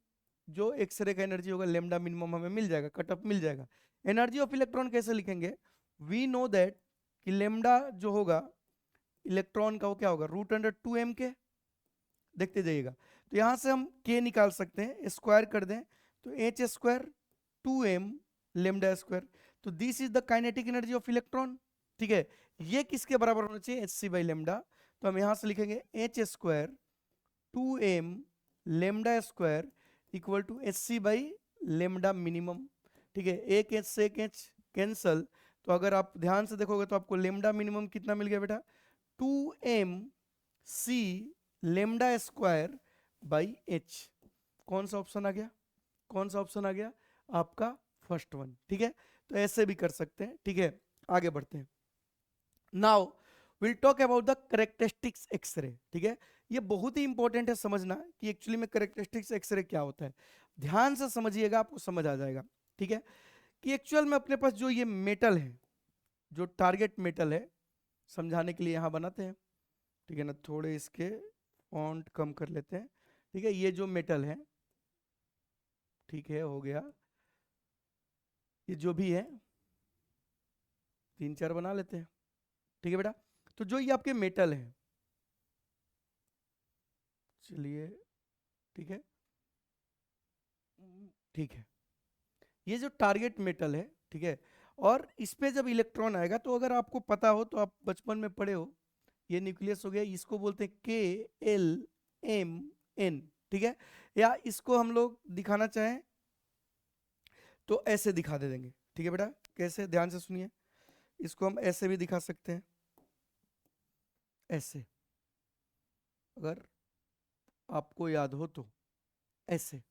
जो एक्सरे का एनर्जी होगा, लेमडा मिनिमम हमें मिल जाएगा, कट ऑफ मिल जाएगा। एनर्जी ऑफ इलेक्ट्रॉन कैसे लिखेंगे? वी नो दैट कि लेमडा जो होगा इलेक्ट्रॉन का वो क्या होगा? √2m के। देखते जाइएगा, तो यहां से हम k निकाल सकते हैं, स्क्वायर कर दें तो H square 2m lambda square. तो this is the kinetic energy of electron, ठीक है। ये किसके बराबर होना चाहिए? H C by lambda. तो हम यहां से लिखेंगे H square 2m lambda square equal to H C by lambda minimum, ठीक है। एक एच से एक एच कैंसल, तो अगर आप ध्यान से देखोगे तो आपको लेमडा मिनिमम कितना मिल गया बेटा? 2m c lambda square by h. कौन सा ऑप्शन आ गया? कौन सा ऑप्शन आ गया? आपका फर्स्ट वन, ठीक है। तो ऐसे भी कर सकते हैं, ठीक है। आगे बढ़ते हैं। Now will talk about the characteristics x-ray, ठीक है। ये बहुत ही इंपॉर्टेंट है समझना कि एक्चुअली में करेक्टरिस्टिक्स एक्सरे क्या होता है। ध्यान से समझिएगा, आपको समझ आ जाएगा, ठीक है। कि एक्चुअल में अपने पास जो ये मेटल है, जो टारगेट मेटल है, समझाने के लिए यहां बनाते हैं, ठीक है ना। थोड़े इसके फॉन्ट कम कर लेते हैं, ठीक है। ये जो मेटल है, ठीक है, हो गया। ये जो भी है 3-4 बना लेते हैं, ठीक है बेटा। तो जो ये आपके मेटल है, चलिए, ठीक है, ठीक है, ये जो टारगेट मेटल है, ठीक है। और इस पे जब इलेक्ट्रॉन आएगा, तो अगर आपको पता हो तो आप बचपन में पढ़े हो, ये न्यूक्लियस हो गया, इसको बोलते हैं K-L-M-N, ठीक है। या इसको हम लोग दिखाना चाहें तो ऐसे दिखा दे देंगे, ठीक है बेटा। कैसे? ध्यान से सुनिए, इसको हम ऐसे भी दिखा सकते हैं, ऐसे, अगर आपको याद हो तो ऐसे,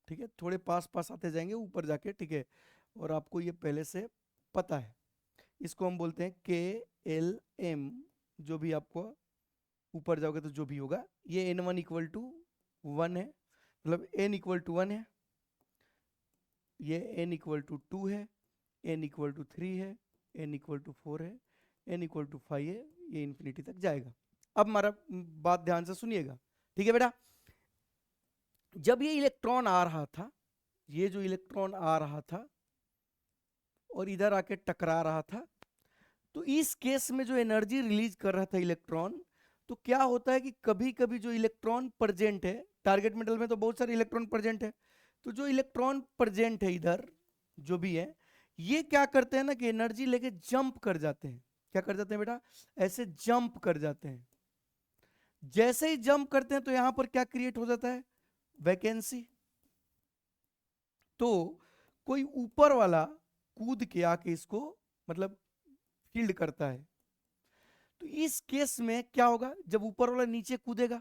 ठीक है। थोड़े पास पास आते जाएंगे ऊपर जाके, ठीक है। और आपको ये पहले से पता है, इसको हम बोलते हैं K-L-M। जो भी आपको ऊपर जाओगे तो जो भी होगा, ये N1 इक्वल टू 1 है, मतलब N इक्वल टू 1 है, ये N इक्वल टू 2 है, N इक्वल टू 3 है, N इक्वल टू 4 है, N इक्वल टू 5 है, ये इन्फिनिटी तक जाएगा। अब हमारा बात ध्यान से सुनिएगा, ठीक है बेटा। जब ये इलेक्ट्रॉन आ रहा था, ये जो इलेक्ट्रॉन आ रहा था और इधर आके टकरा रहा था, तो इस केस में जो एनर्जी रिलीज कर रहा था इलेक्ट्रॉन, तो क्या होता है कि कभी कभी जो इलेक्ट्रॉन प्रेजेंट है, टारगेट मेटल में तो बहुत सारे इलेक्ट्रॉन प्रेजेंट है, तो जो इलेक्ट्रॉन प्रेजेंट है इधर, जो भी है, ये क्या करते हैं ना कि एनर्जी लेके जंप कर जाते हैं। क्या कर जाते हैं बेटा? ऐसे जंप कर जाते हैं। जैसे ही जंप करते हैं तो यहां पर क्या क्रिएट हो जाता है? वैकेंसी। तो कोई ऊपर वाला कूद के आके इसको मतलब फील्ड करता है। तो इस केस में क्या होगा, जब ऊपर वाला नीचे कूदेगा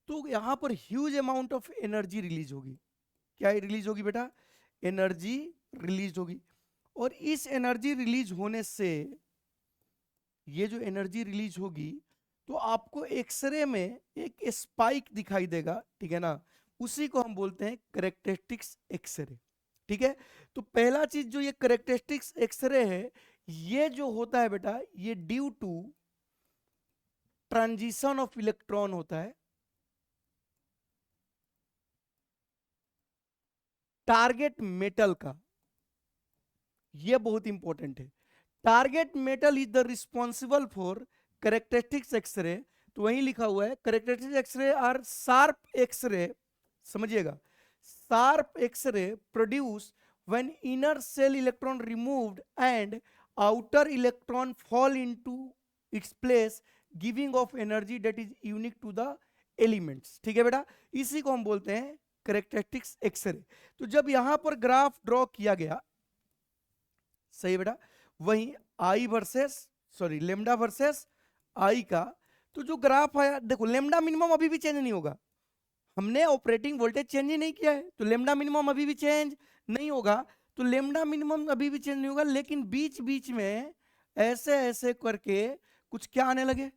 तो यहां पर huge amount of energy release होगी। क्या रिलीज होगी बेटा, एनर्जी रिलीज होगी। और इस एनर्जी रिलीज होने से, ये जो एनर्जी रिलीज होगी, तो आपको एक्सरे में एक स्पाइक दिखाई देगा, ठीक है ना, उसी को हम बोलते हैं करेक्टरिस्टिक्स एक्सरे। ठीक है, तो पहला चीज जो ये करेक्टरिस्टिक्स एक्सरे है, ये जो होता है बेटा, ये due to transition of electron होता है टारगेट मेटल का। ये बहुत इंपॉर्टेंट है। Target metal is the responsible for characteristics x-ray. तो वहीं लिखा हुआ है characteristics x-ray are sharp x-ray, समझिएगा, sharp x-ray produce when inner cell electron removed and outer electron fall into its place, giving off energy that is unique to the elements. ठीक है बेटा, इसी को हम बोलते हैं करेक्टरिस्टिक्स एक्सरे। तो जब यहां पर ग्राफ ड्रॉ किया गया, सही बेटा, वहीं आई versus sorry lambda versus I का, तो जो ग्राफ आया, देखो लेमडा मिनिमम अभी भी चेंज नहीं होगा, हमने ऑपरेटिंग वोल्टेज चेंज ही नहीं किया है, तो लेमडा मिनिमम अभी भी चेंज नहीं होगा। तो लेमडा मिनिमम अभी भी चेंज नहीं होगा, लेकिन बीच बीच में ऐसे ऐसे करके कुछ क्या आने लगे,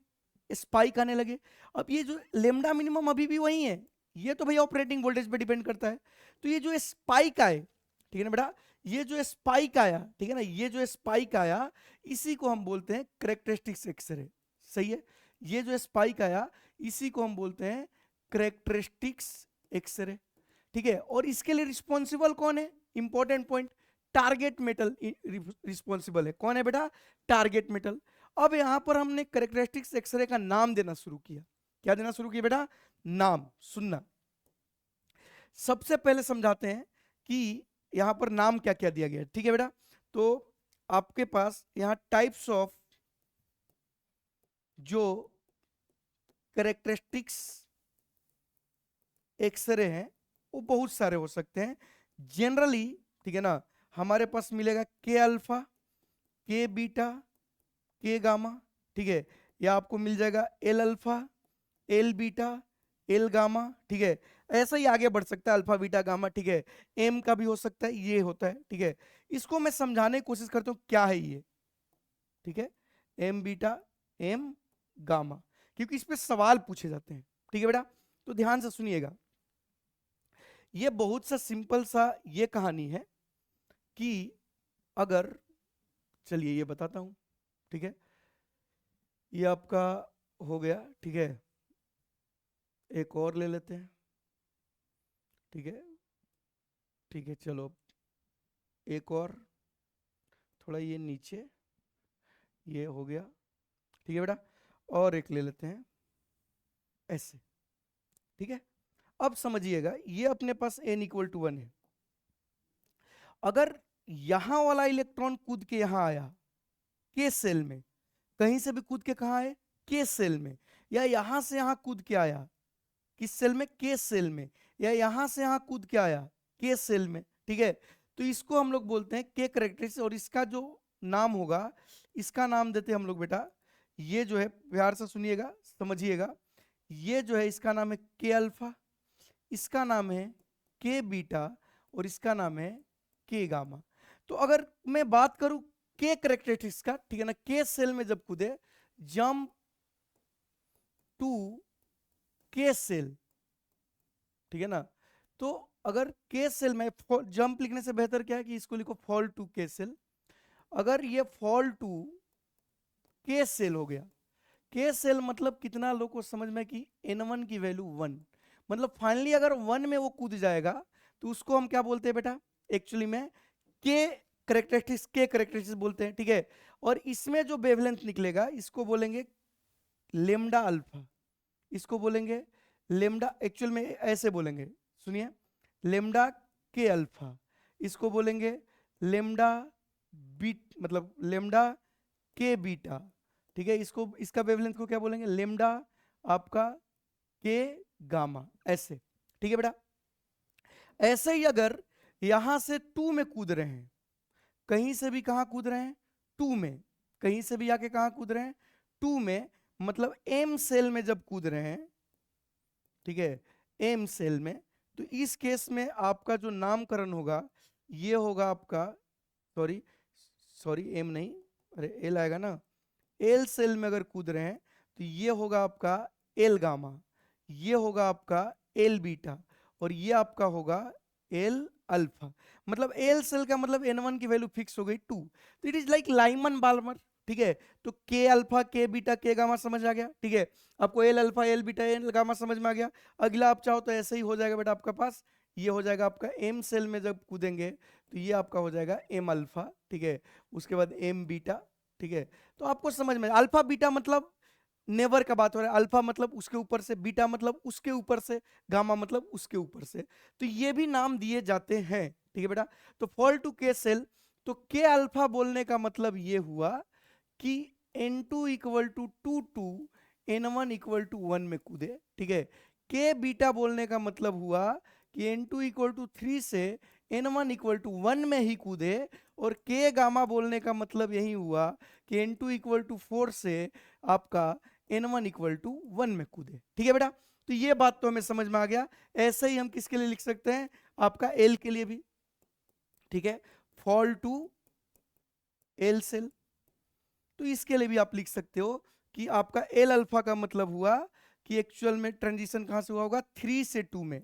स्पाइक आने लगे। अब ये जो लेमडा मिनिमम अभी भी वही है, ये तो भैया ऑपरेटिंग वोल्टेज पे डिपेंड करता है। तो ये जो स्पाइक आए, ठीक है ना बेटा, ये जो स्पाइक आया, ठीक है ना, ये जो स्पाइक आया, इसी को हम बोलते हैं करेक्टरिस्टिक्स एक्सरे। सही है, ये जो स्पाइक आया इसी को हम बोलते हैं करेक्टरिस्टिक्स एक्सरे। ठीक है, और इसके लिए रिस्पॉन्सिबल कौन है, important point, target metal responsible है। कौन है बेटा, टारगेट मेटल। अब यहां पर हमने करेक्टरिस्टिक्स एक्सरे का नाम देना शुरू किया। क्या देना शुरू किया बेटा, नाम। सुनना, सबसे पहले समझाते हैं कि यहां पर नाम क्या क्या दिया गया है। ठीक है बेटा, तो आपके पास यहां टाइप्स ऑफ जो करेक्टरिस्टिक्स एक्सरे हैं वो बहुत सारे हो सकते हैं। जनरली, ठीक है ना, हमारे पास मिलेगा के अल्फा, के बीटा, के गामा, ठीक है, या आपको मिल जाएगा L alpha, L beta, L gamma. ठीक है, ऐसा ही आगे बढ़ सकता है, अल्फा बीटा गामा। ठीक है, एम का भी हो सकता है, ये होता है। ठीक है, इसको मैं समझाने की कोशिश करता हूँ क्या है ये। ठीक है, एम बीटा, एम गामा, क्योंकि इस पे सवाल पूछे जाते हैं। ठीक है बेटा, तो ध्यान से सुनिएगा, ये बहुत सा सिंपल सा ये कहानी है कि अगर, चलिए ये बताता हूं। ठीक है, ये आपका हो गया। ठीक है, एक और ले लेते हैं। ठीक है, ठीक है, चलो एक और, थोड़ा ये नीचे, ये हो गया। ठीक है बेटा, और एक ले लेते हैं ऐसे। ठीक है, अब समझिएगा, ये अपने पास n इक्वल टू 1 है। अगर यहां वाला इलेक्ट्रॉन कूद के यहां आया के सेल में, कहीं से भी कूद के कहा आए, के सेल में, या यहां से यहां कूद के आया किस सेल में, के सेल में, या यहां से यहां कूद के आया के सेल में। ठीक है, तो इसको हम लोग बोलते हैं के करेक्टरिस्टिक्स, और इसका जो नाम होगा, इसका नाम देते हैं हम लोग बेटा, ये जो है, प्यार से सुनिएगा, समझिएगा, ये जो है इसका नाम है के अल्फा, इसका नाम है के बीटा, और इसका नाम है के गामा। तो अगर मैं बात करूं के करेक्टरिस्टिक्स का, ठीक है ना, के सेल में जब कूदे, जंप टू के सेल, ठीक है ना, तो अगर के सेल में जंप लिखने से बेहतर क्या है कि इसको लिखो फॉल टू के सेल। अगर ये फॉल टू के सेल हो गया, के सेल मतलब कितना लोग को समझ में कि n1 की वैल्यू 1, मतलब फाइनली अगर 1 में वो कूद जाएगा तो उसको हम क्या बोलते हैं बेटा, एक्चुअली में के करेक्टरिस्टिक्स बोलते हैं। ठीक है, और इसमें जो वेवलेंथ निकलेगा इसको बोलेंगे लेमडा अल्फा, इसको बोलेंगे लेमडा, एक्चुअल में ऐसे बोलेंगे, सुनिए, लेमडा के अल्फा, इसको बोलेंगे लेमडा बीट, मतलब लेमडा के बीटा। ठीक है, इसको, इसका वेवलेंथ को क्या बोलेंगे, लेमडा आपका के गामा, ऐसे। ठीक है बेटा, ऐसे ही अगर यहां से 2 में कूद रहे हैं, कहीं से भी कहां कूद रहे हैं, 2 में, कहीं से भी आके कहां कूद रहे हैं, 2 में, मतलब एम सेल में जब कूद रहे हैं, ठीक है, एम सेल में, तो इस केस में आपका जो नामकरण होगा ये होगा आपका, सॉरी सॉरी एम नहीं, अरे एल आएगा ना, एल सेल में अगर कूद रहे हैं तो ये होगा आपका एल गामा, ये होगा आपका एल बीटा, और ये आपका होगा एल अल्फा। मतलब एल सेल का मतलब N1 की वैल्यू फिक्स हो गई 2, तो it is like Lyman Balmer, ठीक है। तो के अल्फा के बीटा के गामा समझ आ गया, ठीक है, आपको L alpha L beta L gamma समझ में आ गया। अगला आप चाहो तो ऐसे ही हो जाएगा बेटा आपका पास, ये हो जाएगा आपका एम सेल में जब कूदेंगे तो ये आपका हो जाएगा एम अल्फा, ठीक है, उसके बाद एम बीटा, ठीक है। तो आपको समझ में, अल्फा बीटा मतलब नेवर का बात हो रहा है, अल्फा मतलब उसके ऊपर से, बीटा मतलब उसके ऊपर से, गामा मतलब उसके ऊपर से, तो ये भी नाम दिए जाते हैं, ठीक है बेटा। तो फॉल टू के सेल, तो के अल्फा बोलने का मतलब ये हुआ कि N2 equal to 2 N1 equal to 1 में कूदे, ठीक है। के बीटा बोलने का मतलब हुआ कि N2 इक्वल टू 3 से N1 इक्वल टू 1 में ही कूदे, और के गामा बोलने का मतलब यही हुआ कि N2 इक्वल टू 4 से आपका N1 इक्वल टू 1 में कूदे, ठीक है बेटा। तो ये बात तो हमें समझ में आ गया। ऐसे ही हम किसके लिए लिख सकते हैं, आपका एल के लिए भी, ठीक है, फॉल टू एल सेल, तो इसके लिए भी आप लिख सकते हो कि आपका एल अल्फा का मतलब हुआ कि एक्चुअल में ट्रांजिशन कहां से हुआ होगा, 3 से 2 में,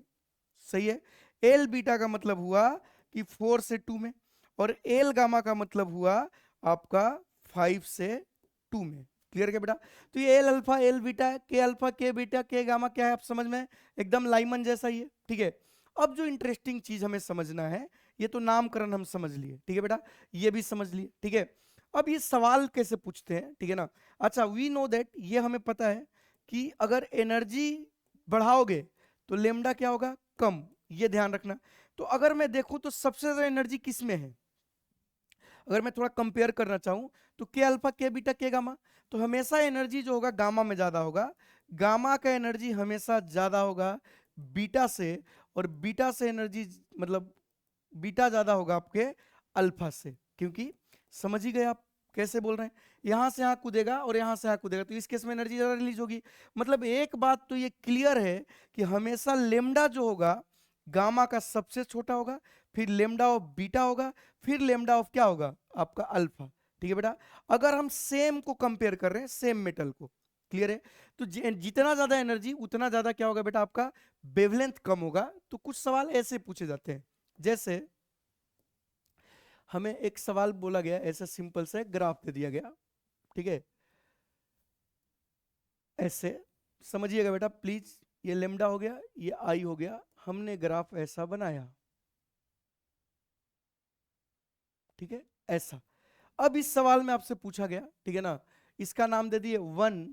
सही है। एल बीटा का मतलब हुआ कि 4 से 2 में, और एल गामा का मतलब हुआ आपका 5 से 2 में। क्लियर क्या बेटा। तो ये एल अल्फा एल बीटा के अल्फा के बीटा के गामा क्या है, आप समझ में, एकदम लाइमन जैसा ही है, ठीक है। अब जो इंटरेस्टिंग चीज हमें समझना है, ये तो नामकरण हम समझ लिए, ठीक है बेटा, ये भी समझ लिए, ठीक है। अब ये सवाल कैसे पूछते हैं, ठीक है ना। अच्छा, वी नो दैट, ये हमें पता है कि अगर एनर्जी बढ़ाओगे तो लेमडा क्या होगा, कम, ये ध्यान रखना। तो अगर मैं देखूं तो सबसे ज्यादा एनर्जी किस में है, अगर मैं थोड़ा कंपेयर करना चाहूं तो के अल्फा के बीटा के गामा, तो हमेशा एनर्जी जो होगा गामा में ज्यादा होगा, गामा का एनर्जी हमेशा ज्यादा होगा बीटा से, और बीटा से एनर्जी मतलब बीटा ज्यादा होगा आपके अल्फा से, क्योंकि समझ ही गए आप कैसे बोल रहे हैं, यहां से यहां कूदेगा और यहां से यहां कूदेगा, तो इस केस में एनर्जी ज्यादा रिलीज होगी। मतलब एक बात तो ये क्लियर है कि हमेशा लेमडा जो होगा गामा का सबसे छोटा होगा, फिर लेमडा ऑफ बीटा होगा, फिर लेमडा ऑफ क्या होगा आपका अल्फा, ठीक है बेटा। अगर हम सेम को कंपेयर कर रहे हैं, सेम मेटल को, क्लियर है, तो जितना ज्यादा एनर्जी उतना ज्यादा क्या होगा बेटा आपका वेवलेंथ कम होगा। तो कुछ सवाल ऐसे पूछे जाते हैं, जैसे हमें एक सवाल बोला गया, ऐसा सिंपल से ग्राफ दे दिया गया, ठीक है, ऐसे समझिएगा बेटा प्लीज, ये लेमडा हो गया, ये आई हो गया, हमने ग्राफ ऐसा बनाया, ठीक है, ऐसा। अब इस सवाल में आपसे पूछा गया, ठीक है ना, इसका नाम दे दिए 1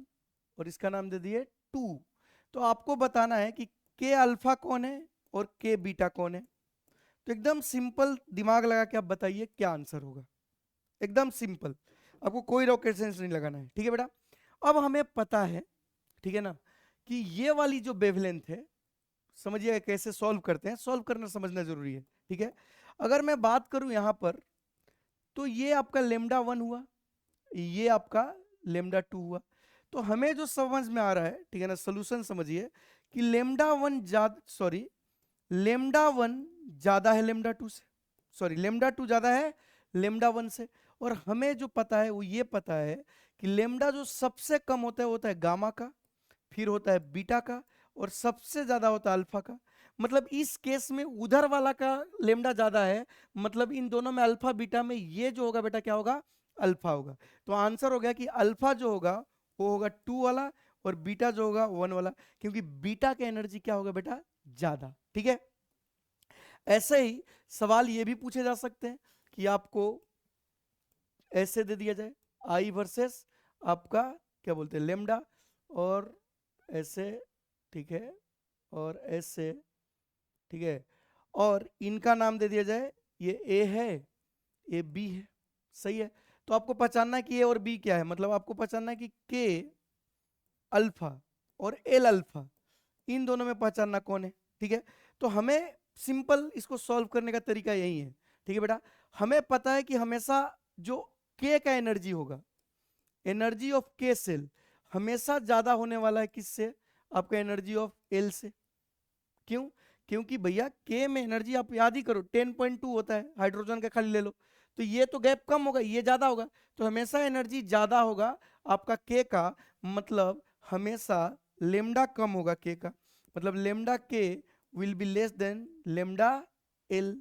और इसका नाम दे दिए 2, तो आपको बताना है कि के अल्फा कौन है और के बीटा कौन है। तो एकदम सिंपल दिमाग लगा के आप बताइए क्या आंसर होगा, एकदम सिंपल, आपको कोई रॉकेट साइंस नहीं लगाना है, ठीक है बेटा। अब हमें पता है, ठीक है ना, कि ये वाली जो वेवलेंथ है, समझिए कैसे सॉल्व करते हैं, सॉल्व करना समझना जरूरी है, ठीक है। अगर मैं बात करूं यहां पर, तो ये आपका लेमडा 1 हुआ, ये आपका लेमडा 2 हुआ, तो हमें जो समझ में आ रहा है, ठीक है ना, सोल्यूशन समझिए कि लेमडा 1 ज्यादा, सॉरी लेमडा 1 ज्यादा है लेमडा 2 से, सॉरी लेमडा 2 ज्यादा है लेमडा 1 से, और हमें जो पता है वो ये पता है कि लेमडा जो सबसे कम होता है वो होता है गामा का, फिर होता है बीटा का, और सबसे ज्यादा होता है अल्फा का। मतलब इस केस में उधर वाला का लेमडा ज्यादा है, मतलब इन दोनों में अल्फा बीटा में ये जो होगा बेटा क्या होगा, अल्फा होगा। तो आंसर हो गया कि अल्फा जो होगा वो होगा 2 वाला, और बीटा जो होगा 1 वाला, क्योंकि बीटा का एनर्जी क्या होगा बेटा ज्यादा, ठीक है। ऐसे ही सवाल ये भी पूछे जा सकते हैं कि आपको ऐसे दे दिया जाए आई वर्सेस आपका क्या बोलते हैं लेमडा, और ऐसे, ठीक है, और ऐसे, ठीक है, और इनका नाम दे दिया जाए, ये ए है, ये बी है, सही है। तो आपको पहचानना है कि ए और बी क्या है, मतलब आपको पहचानना है कि के अल्फा और एल अल्फा, इन दोनों में पहचानना कौन है, ठीक है। तो हमें सिंपल इसको सॉल्व करने का तरीका यही है, ठीक है बेटा। हमें पता है कि हमेशा जो के का एनर्जी होगा, एनर्जी ऑफ के सेल हमेशा ज्यादा होने वाला है किससे? आपका एनर्जी ऑफ एल से। क्यों? क्योंकि भैया के में एनर्जी आप याद ही करो 10.2 होता है, हाइड्रोजन का खाली ले लो, तो ये तो गैप कम होगा, ये ज्यादा होगा, तो हमेशा एनर्जी ज्यादा होगा आपका के का, मतलब हमेशा लेमडा कम होगा के का, मतलब लेमडा के will be less than lambda L.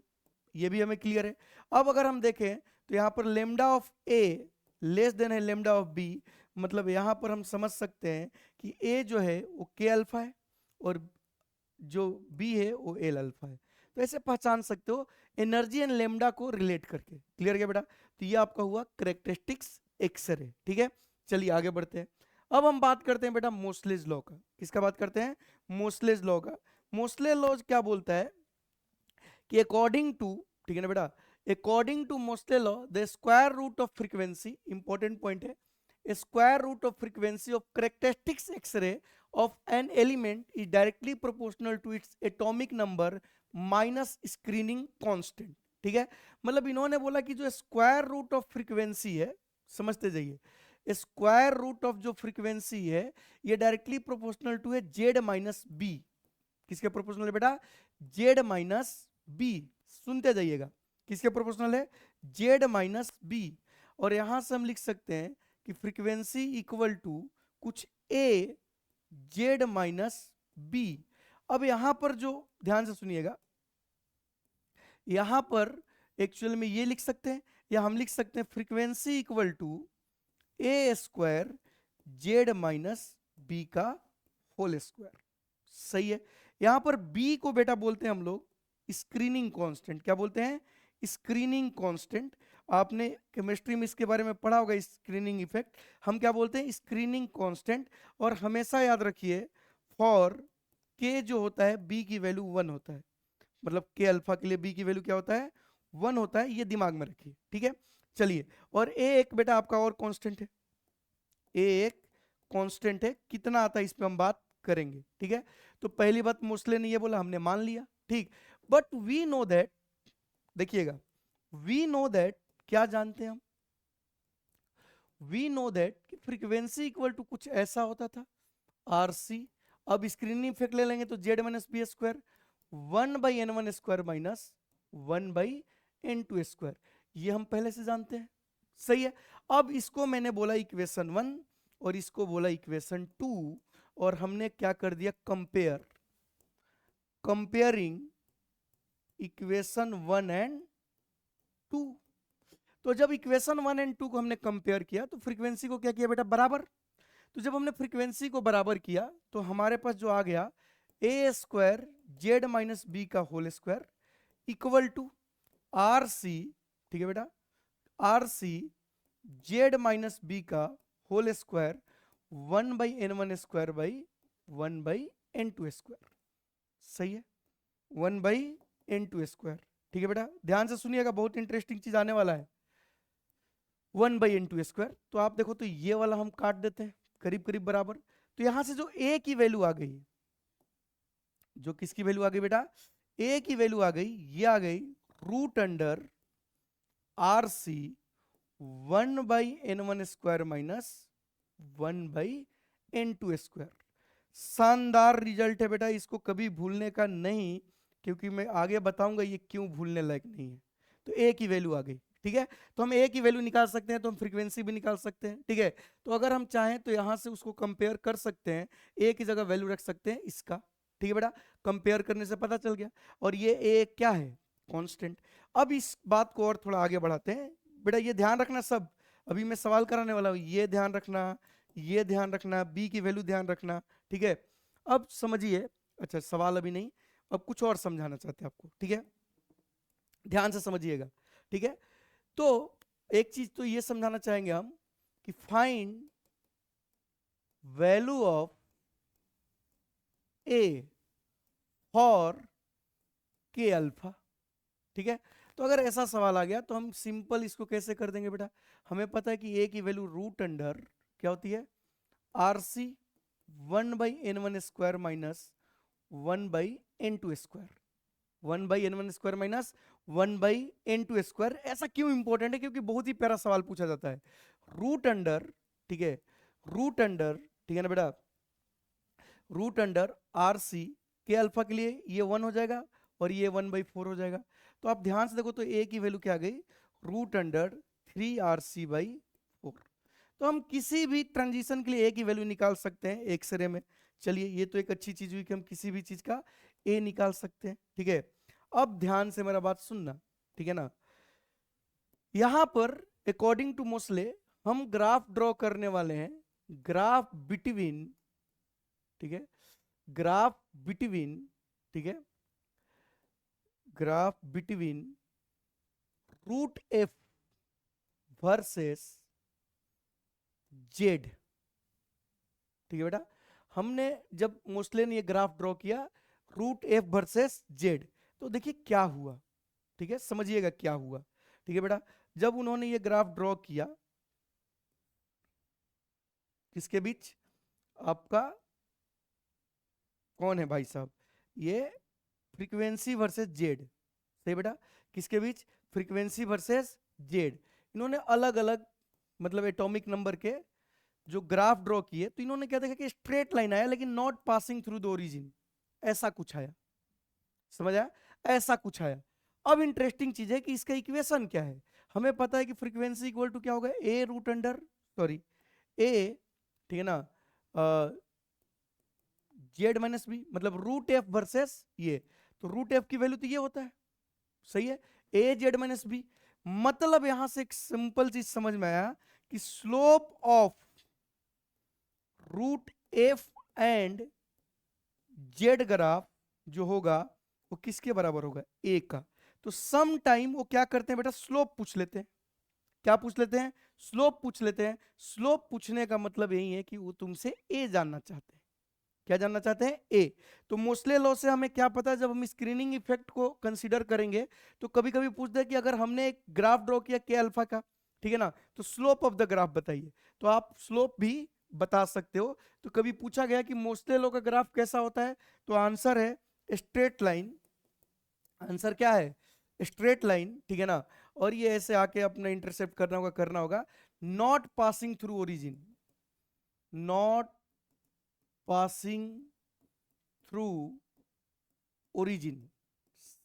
ये भी हमें क्लियर है। अब अगर हम देखें तो यहाँ पर lambda of A less than है लेमडा ऑफ बी, मतलब यहाँ पर हम समझ सकते हैं कि ए जो है वो के अल्फा है और जो बी है वो एल अल्फा है। तो ऐसे पहचान सकते हो एनर्जी एंड लेमडा को रिलेट करके। क्लियर क्या बेटा? तो ये आपका हुआ करेक्टरिस्टिक्स एक्सरे। ठीक है, चलिए आगे बढ़ते हैं। अब हम बात करते हैं बेटा मोस्लेज लॉ का। किसका बात करते हैं? मोस्लेज लॉ का। मोस्लेज लॉ क्या बोलता है कि अकॉर्डिंग टू, ठीक है ना बेटा, according to Moseley law the square root of frequency, important point है, square root of frequency of characteristics x-ray of an element is directly proportional to its atomic number minus screening constant। ठीक है, मतलब इन्होंने बोला कि जो square root of frequency है, समझते जाइए, स्क्वायर रूट ऑफ जो फ्रीक्वेंसी है ये डायरेक्टली प्रोपोर्शनल टू है जेड माइनस बी। किसके प्रोपोर्शनल है बेटा? Z minus b. सुनते जाइएगा, किसके प्रोपोर्शनल है? Z minus b. और यहां से हम लिख सकते हैं कि फ्रीक्वेंसी इक्वल टू कुछ ए जेड माइनस बी। अब यहां पर जो ध्यान से सुनिएगा, यहां पर एक्चुअल में ये लिख सकते हैं या हम लिख सकते हैं frequency equal to a square Z minus B का होल स्क्वायर। सही है। यहां पर बी को बेटा बोलते हैं हम लोग स्क्रीनिंग कांस्टेंट। क्या बोलते हैं? Screening constant. आपने केमिस्ट्री में इसके बारे में पढ़ा होगा, स्क्रीनिंग इफेक्ट। हम क्या बोलते हैं? Screening constant. और हमेशा याद रखिए फॉर के जो होता है बी की वैल्यू 1 होता है, मतलब के अल्फा के लिए बी की वैल्यू क्या होता है? 1 होता है, ये दिमाग में रखिए। ठीक है, चलिए। और ए एक बेटा आपका और कांस्टेंट है, ए एक कांस्टेंट है, कितना आता है इस पे हम बात करेंगे। ठीक है, तो पहली बात मोस्ले ने ये बोला, हमने मान लिया, ठीक। बट वी नो दैट, देखिएगा, वी नो दैट, क्या जानते हैं हम? वी नो दैट कि फ्रीक्वेंसी इक्वल टू कुछ ऐसा होता था आर सी। अब स्क्रीनिंग इफेक्ट ले लेंगे तो z minus b square 1/n1 square minus 1/n2 square, ये हम पहले से जानते हैं। सही है। अब इसको मैंने बोला इक्वेशन 1 और इसको बोला इक्वेशन 2, और हमने क्या कर दिया? Compare, comparing equation 1 and 2। तो जब इक्वेशन 1 एंड 2 को हमने कंपेयर किया तो फ्रीक्वेंसी को क्या किया बेटा? बराबर। तो जब हमने फ्रीक्वेंसी को बराबर किया तो हमारे पास जो आ गया a square Z minus B का whole square equal to R C, ठीक है बेटा, R C Z minus B का whole square 1/n1 square by 1/n2 square. सही है, 1/n2 स्क्वायर। ठीक है बेटा, ध्यान से सुनिएगा, बहुत इंटरेस्टिंग चीज आने वाला है। 1/n2 स्क्वायर, तो आप देखो तो ये वाला हम काट देते हैं करीब करीब बराबर। तो यहां से जो ए की वैल्यू आ गई, जो किसकी वैल्यू आ गई बेटा? ए की वैल्यू आ गई, ये आ गई root under r c 1/n1 square minus 1/n2 square. शानदार रिजल्ट है बेटा, इसको कभी भूलने का नहीं, क्योंकि मैं आगे बताऊंगा ये क्यों भूलने लायक नहीं है। तो ए की वैल्यू आ गई, ठीक है। तो हम ए की वैल्यू निकाल सकते हैं, तो हम फ्रीक्वेंसी भी निकाल सकते हैं, ठीक है। तो अगर हम चाहें तो यहां से उसको कंपेयर कर सकते हैं, ए की जगह वैल्यू रख सकते हैं इसका, ठीक है बेटा। कंपेयर करने से पता चल गया, और ये ए क्या है? कांस्टेंट। अब इस बात को और थोड़ा आगे बढ़ाते हैं बेटा, ये ध्यान रखना सब, अभी मैं सवाल कराने वाला हूँ, ये ध्यान रखना, ये ध्यान रखना, बी की वैल्यू ध्यान रखना, ठीक है। अब समझिए, अच्छा सवाल अभी नहीं, अब कुछ और समझाना चाहते हैं आपको, ठीक है, ध्यान से समझिएगा, ठीक है। तो एक चीज तो ये समझाना चाहेंगे हम कि find value of A for के अल्फा, ठीक है। तो अगर ऐसा सवाल आ गया तो हम सिंपल इसको कैसे कर देंगे बेटा? हमें पता है कि ए की वैल्यू रूट अंडर क्या होती है? R c 1/n1 square minus 1/n2 square, 1/n1 square minus 1/n2 square. ऐसा क्यों इंपॉर्टेंट है? क्योंकि बहुत ही प्यारा सवाल पूछा जाता है। रूट अंडर, ठीक है, रूट अंडर ठीक है ना बेटा। रूट अंडर आर सी के अल्फा के लिए ये 1 हो जाएगा और ये 1/4 हो जाएगा। तो आप ध्यान से देखो तो ए की वैल्यू क्या आ गई, रूट अंडर 3RC/4। तो हम किसी भी ट्रांजिशन के लिए ए की वैल्यू निकाल सकते हैं एक्सरे में। चलिए ये तो एक अच्छी चीज हुई कि हम किसी भी चीज का ए निकाल सकते हैं, ठीक है। अब ध्यान से मेरा बात सुनना, ठीक है ना। यहां पर अकॉर्डिंग टू मोस्ले हम ग्राफ ड्रॉ करने वाले हैं, ग्राफ बिटवीन, ठीक है, ग्राफ बिटवीन, ठीक है, graph between root f versus z, ठीक है बेटा। हमने जब मोस्ले ने ये ग्राफ ड्रॉ किया रूट एफ वर्सेस जेड, तो देखिए क्या हुआ, ठीक है, समझिएगा क्या हुआ, ठीक है बेटा। जब उन्होंने ये ग्राफ ड्रॉ किया किसके बीच, आपका कौन है भाई साहब, ये फ्रीक्वेंसी वर्सेस जेड, सही बेटा, किसके बीच, फ्रीक्वेंसी वर्सेस जेड। इन्होंने अलग अलग मतलब एटॉमिक नंबर के जो ग्राफ ड्रॉ किए, तो इन्होंने क्या देखा कि स्ट्रेट लाइन आया लेकिन not passing through the origin, ऐसा कुछ आया, समझ आया, ऐसा कुछ आया। अब इंटरेस्टिंग चीज है कि इसका इक्वेशन क्या है। हमें पता है कि फ्रीक्वेंसी इक्वल टू क्या होगा, ए रूट अंडर सॉरी ए, ठीक है ना, जेड माइनस बी, मतलब रूट एफ वर्सेस ये, तो रूट एफ की वैल्यू तो ये होता है, सही है, ए जेड माइनस बी। मतलब यहां से एक सिंपल चीज समझ में आया कि slope of root f and z graph जो होगा वो किसके बराबर होगा, ए का। तो सम टाइम वो क्या करते हैं बेटा, स्लोप पूछ लेते हैं। क्या पूछ लेते हैं, स्लोप पूछ लेते हैं। स्लोप पूछने का मतलब यही है कि वो तुमसे ए जानना चाहते हैं। क्या जानना चाहते हैं, ए। तो मोस्ले लॉ से हमें क्या पता है, जब हम स्क्रीनिंग इफेक्ट को कंसीडर करेंगे तो कभी कभी पूछते हैं कि अगर हमने एक ग्राफ ड्रॉ किया के अल्फा का, ठीक है ना, तो स्लोप ऑफ द ग्राफ बताइए। तो आप स्लोप भी बता सकते हो। तो कभी पूछा गया कि मोस्ले लॉ का ग्राफ कैसा होता है, तो आंसर है स्ट्रेट लाइन। आंसर क्या है, स्ट्रेट लाइन, ठीक है ना। और ये ऐसे आके अपना इंटरसेप्ट करना होगा not passing through origin, not passing through origin,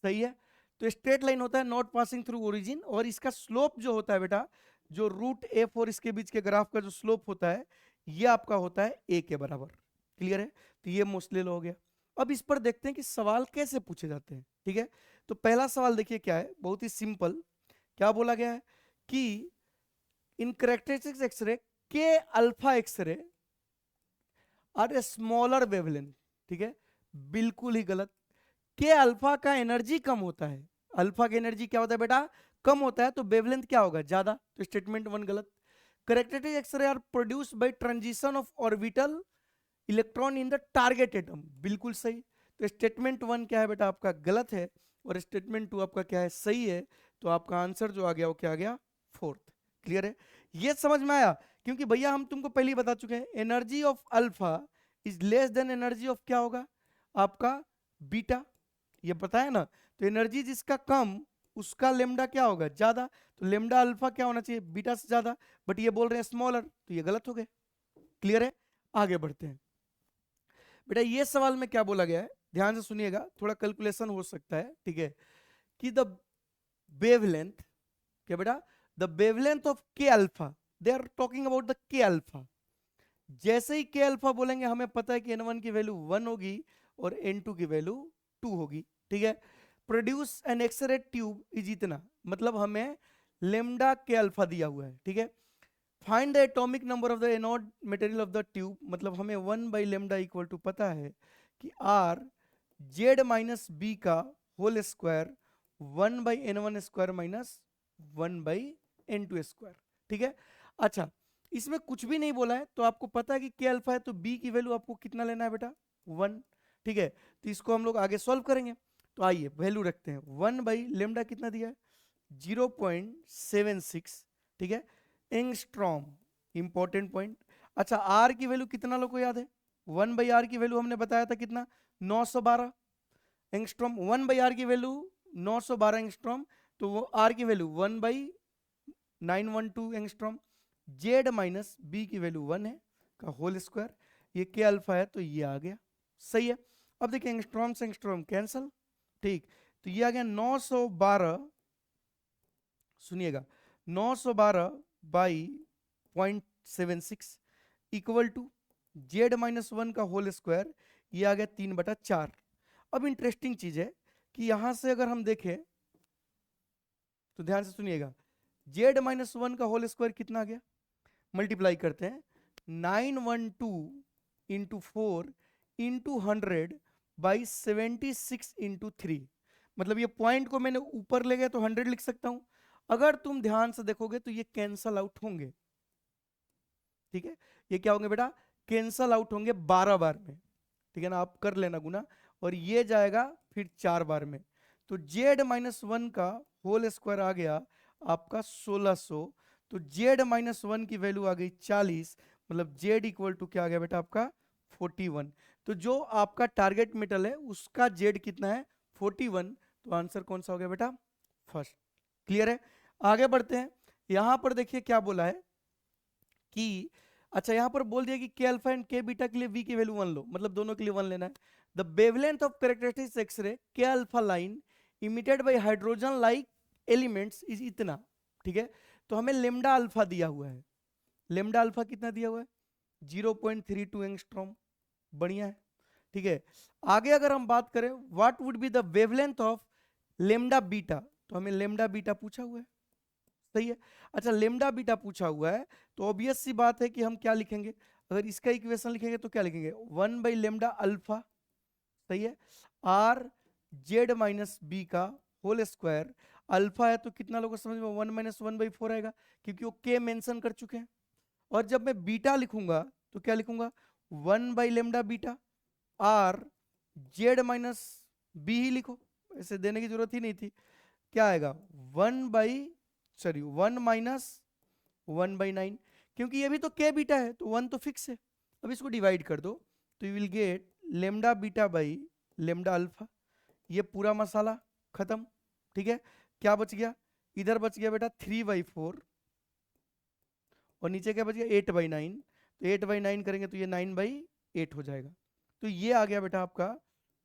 सही है। तो स्ट्रेट लाइन होता है नॉट पासिंग थ्रू ओरिजिन, और इसका स्लोप जो होता है बेटा, जो रूट एफ और इसके बीच के ग्राफ का जो स्लोप होता है ये आपका होता है ए के बराबर। क्लियर है, तो ये मोस्टली हो गया। अब इस पर देखते हैं कि सवाल कैसे पूछे जाते हैं, ठीक है। तो पहला सवाल देखिए क्या है, बहुत ही सिंपल। क्या बोला गया है कि इन कैरेक्टरिस्टिक्स एक्सरे के alpha x-ray are a smaller wavelength, ठीक है, बिल्कुल ही गलत। के अल्फा का एनर्जी कम होता है, अल्फा का एनर्जी क्या होता है बेटा, कम होता है, तो वेवलेंथ क्या होगा, ज्यादा, तो स्टेटमेंट 1 गलत। Characteristic x-ray are produced by transition of orbital electron in the target atom, बिल्कुल सही। तो स्टेटमेंट 1 क्या है बेटा आपका गलत है, और स्टेटमेंट 2 आपका क्या है, सही है। तो आपका आंसर जो आ गया वो क्या आ गया, 4th। क्लियर है, ये समझ में आया। क्योंकि भैया हम तुमको पहले ही बता चुके हैं energy of alpha is less then energy of क्या होगा आपका बीटा, ये पता है ना। तो एनर्जी जिसका कम उसका लेमडा क्या होगा, ज्यादा। तो लेमडा अल्फा क्या होना चाहिए, बीटा से ज्यादा, बट ये बोल रहे हैं स्मॉलर, तो ये गलत हो गए। क्लियर है, आगे बढ़ते हैं बेटा। ये सवाल में क्या बोला गया है, ध्यान से सुनिएगा, थोड़ा कैलकुलेशन हो सकता है, ठीक है, कि द वेवलेंथ, क्या बेटा, the wavelength of K alpha, they are talking about the K alpha. जैसे ही के अल्फा बोलेंगे हमें पता है कि n1 की वैल्यू 1 होगी और n2 की वैल्यू 2 होगी, ठीक है। Produce an x-ray tube is इतना, मतलब हमें लेमडा के अल्फा दिया हुआ है, ठीक है। Find the atomic number of the anode material of the tube, मतलब हमें 1/λ इक्वल टू पता है कि आर जेड माइनस बी का whole square 1/n1² minus 1/n2², ठीक है। अच्छा, इसमें कुछ भी नहीं बोला है, तो आपको पता है कि के अल्फा है, तो बी की वैल्यू आपको कितना लेना है बेटा, 1, ठीक है। तो इसको हम लोग आगे सॉल्व करेंगे। तो आइए वैल्यू रखते हैं, 1/λ कितना दिया है, 0.76, ठीक है, एंगस्ट्रॉम, इंपॉर्टेंट पॉइंट। अच्छा, आर की वैल्यू कितना लोग को याद है, 1/r की वैल्यू हमने बताया था कितना, 912 एंगस्ट्रॉम। 1/r की वैल्यू 912 एंगस्ट्रॉम, तो वो आर की value 1/912 angstrom. Z minus b की वैल्यू 1 है का होल स्क्वायर, ये के अल्फा है तो ये आ गया, सही है। अब देखिए एंगस्ट्रॉम से एंगस्ट्रॉम कैंसल, ठीक, तो ये आ गया 912, सुनिएगा 912 बाई 0.76 इक्वल टू z-1 का होल स्क्वायर, ये आ गया 3/4। अब इंटरेस्टिंग चीज है कि यहां से अगर हम देखें तो ध्यान से सुनिएगा, z-1 का होल स्क्वायर कितना आ गया, मल्टीप्लाई करते हैं 912 इंटू 4 इंटू 100 बाई 76 इंटू 3, मतलब ये पॉइंट को मैंने ऊपर ले गया तो 100 लिख सकता हूं। अगर तुम ध्यान से देखोगे तो ये कैंसल आउट होंगे, ठीक है, ये क्या होंगे बेटा, कैंसल आउट होंगे 12 बार में, ठीक है ना, आप कर लेना गुना, और ये जाएगा फिर 4 बार में, तो z-1 का होल स्क्वायर आ गया आपका 1600, तो z-1 की वैल्यू आ गई 40, मतलब z इक्वल टू क्या आ गया बेटा आपका 41। तो जो आपका टारगेट मेटल है उसका z कितना है 41, तो आंसर कौन सा हो गया बेटा फर्स्ट। क्लियर है, आगे बढ़ते हैं। यहां पर देखिए क्या बोला है कि अच्छा यहां पर बोल दिया कि के अल्फा एंड के बीटा के लिए v की वैल्यू 1 लो, मतलब दोनों के लिए 1 लेना है। The wavelength of characteristic x-ray के alpha line emitted by hydrogen like elements is इतना, ठीक है, तो हमें लेमडा अल्फा दिया हुआ है, लेमडा अल्फा कितना दिया हुआ है 0.32 एंगस्ट्रॉम, बढ़िया है, ठीक है। आगे अगर हम बात करें what would be the wavelength of lambda beta, तो हमें लेमडा बीटा पूछा हुआ है, सही है। अच्छा लेमडा बीटा पूछा हुआ है तो ऑब्वियस सी बात है कि हम क्या लिखेंगे, अगर इसका इक्वेशन लिखेंगे तो क्या लिखेंगे 1/लेमडा अल्फा, सही है, आर z-b का होल स्क्वायर, अल्फा है तो कितना लोगों को समझ में 1 - 1/4 आएगा क्योंकि वो k मेंशन कर चुके हैं, और जब मैं बीटा लिखूंगा तो क्या लिखूंगा 1/लेमडा बीटा, आर z-b ही लिखो, ऐसे देने की जरूरत ही नहीं थी, क्या आएगा 1/(1 - 1/9), क्योंकि ये भी तो के बीटा है तो 1 तो फिक्स है। अब इसको डिवाइड कर दो तो you will get lambda beta by lambda alpha, ये पूरा मसाला खत्म, ठीक है। क्या बच गया, इधर बच गया बेटा 3/4 और नीचे क्या बच गया 8/9, तो 8/9 करेंगे तो ये 9/8 हो जाएगा, तो ये आ गया बेटा आपका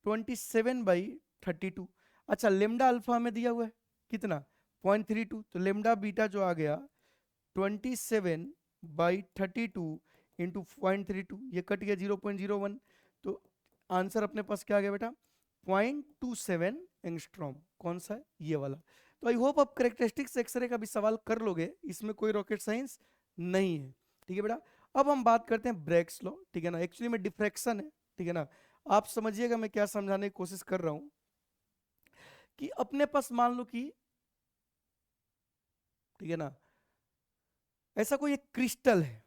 27/32। अच्छा लेमडा अल्फा हमें दिया हुआ है कितना 0.32, तो लेमडा बीटा जो आ गया 27/32 इंटू 0.32, ये कट गया 0.01, तो आंसर अपने पास क्या आ गया बेटा 0.27 एंगस्ट्रॉम, कौन सा है ये वाला। तो आई होप आप कैरेक्टरिस्टिक्स एक्सरे का भी सवाल कर लोगे, इसमें कोई रॉकेट साइंस नहीं है, ठीक है बेटा। अब हम बात करते हैं ब्रैग्स लॉ, ठीक है ना, एक्चुअली में डिफ्रैक्शन है, ठीक है ना, आप समझिएगा मैं क्या समझाने की कोशिश कर रहा हूं कि अपने पास मान लो कि, ठीक है ना, ऐसा कोई एक क्रिस्टल है,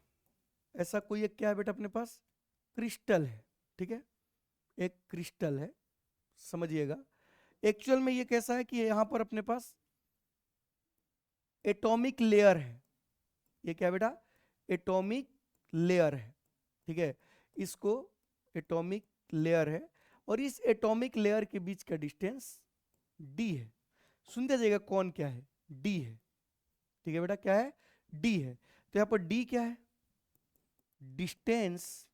ऐसा कोई एक क्या है बेटा अपने पास क्रिस्टल है, ठीक है, एक क्रिस्टल है, समझिएगा। एक्चुअल में ये कैसा है कि यहां पर अपने पास एटॉमिक लेयर है, ये क्या बेटा एटॉमिक लेयर है, ठीक है, इसको एटॉमिक लेयर है, और इस एटॉमिक लेयर के बीच का डिस्टेंस डी है, सुनते जाइएगा कौन क्या है डी है, ठीक है बेटा क्या है डी है, तो यहां पर डी क्या है डिस्टेंस,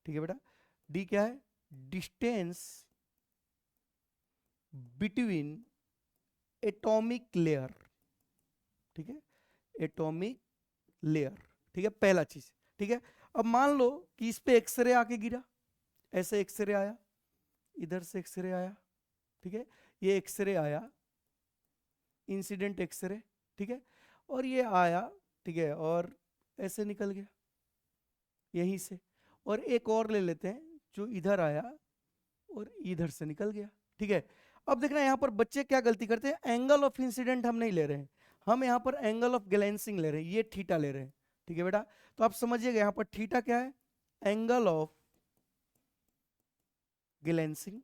ठीक है बेटा डी क्या है डिस्टेंस बिटवीन एटॉमिक लेयर, ठीक है एटॉमिक लेयर, ठीक है पहला चीज, ठीक है। अब मान लो कि इस पे एक्सरे आके गिरा, ऐसे एक्सरे आया, इधर से एक्सरे आया, ठीक है, ये एक्सरे आया इंसिडेंट एक्सरे, ठीक है, और ये आया, ठीक है, और ऐसे निकल गया यहीं से, और एक और ले लेते हैं जो इधर आया और इधर से निकल गया, ठीक है। अब देखना यहाँ पर बच्चे क्या गलती करते हैं, एंगल ऑफ इंसिडेंट हम नहीं ले रहे हैं, हम यहाँ पर एंगल ऑफ ग्लैंसिंग ले रहे हैं, ये थीटा ले रहे हैं, ठीक है बेटा। तो आप समझिएगा यहाँ पर थीटा क्या है एंगल ऑफ ग्लैंसिंग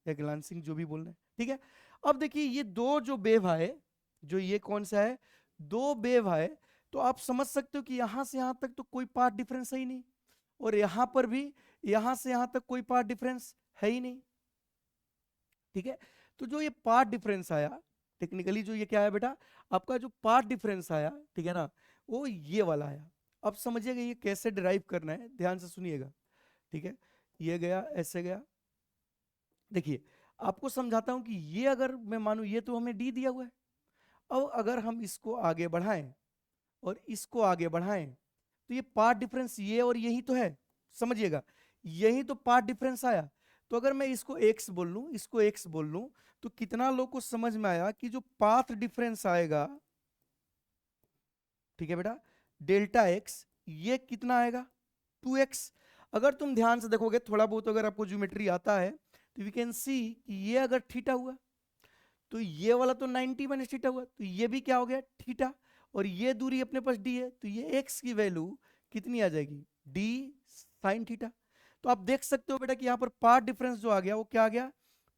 या ग्लांसिंग जो भी बोल रहे हैं, ठीक है। अब देखिए ये दो जो वेव आए, जो ये कौन सा है दो वेव आए, तो आप समझ सकते हो कि यहां से यहां तक तो कोई पाथ डिफरेंस है ही नहीं, और यहां पर भी यहां से यहां तक कोई पाथ डिफरेंस है ही नहीं, ठीक है। तो जो ये पाथ डिफरेंस आया टेक्निकली, जो ये क्या है बेटा आपका जो पाथ डिफरेंस आया, ठीक है ना, वो ये वाला आया, अब समझिएगा ये कैसे डिराइव करना है, ध्यान से सुनिएगा, ठीक है। ये गया, ऐसे गया, देखिए आपको समझाता हूं कि ये अगर मैं मानूं ये तो हमें डी दिया हुआ है, अब अगर हम इसको आगे बढ़ाएं और इसको आगे बढ़ाएं तो ये पार्ट डिफरेंस ये और यही तो है, समझिएगा, यही तो पार्ट डिफरेंस आया। तो अगर मैं इसको x बोल लूं, इसको x बोल लूं, तो कितना लोग को समझ में आया कि जो पाथ डिफरेंस आएगा, ठीक है बेटा, डेल्टा x, ये कितना आएगा 2x। अगर तुम ध्यान से देखोगे थोड़ा बहुत, अगर आपको ज्योमेट्री आता है तो वी कैन सी कि ये अगर थीटा हुआ तो ये वाला तो 90 माइनस थीटा हुआ, तो ये भी क्या हो गया थीटा, और ये दूरी अपने पास d है, तो ये x की वैल्यू कितनी आ जाएगी d साइन थीटा। तो आप देख सकते हो बेटा कि यहाँ पर पार्ट डिफरेंस जो आ गया वो क्या आ गया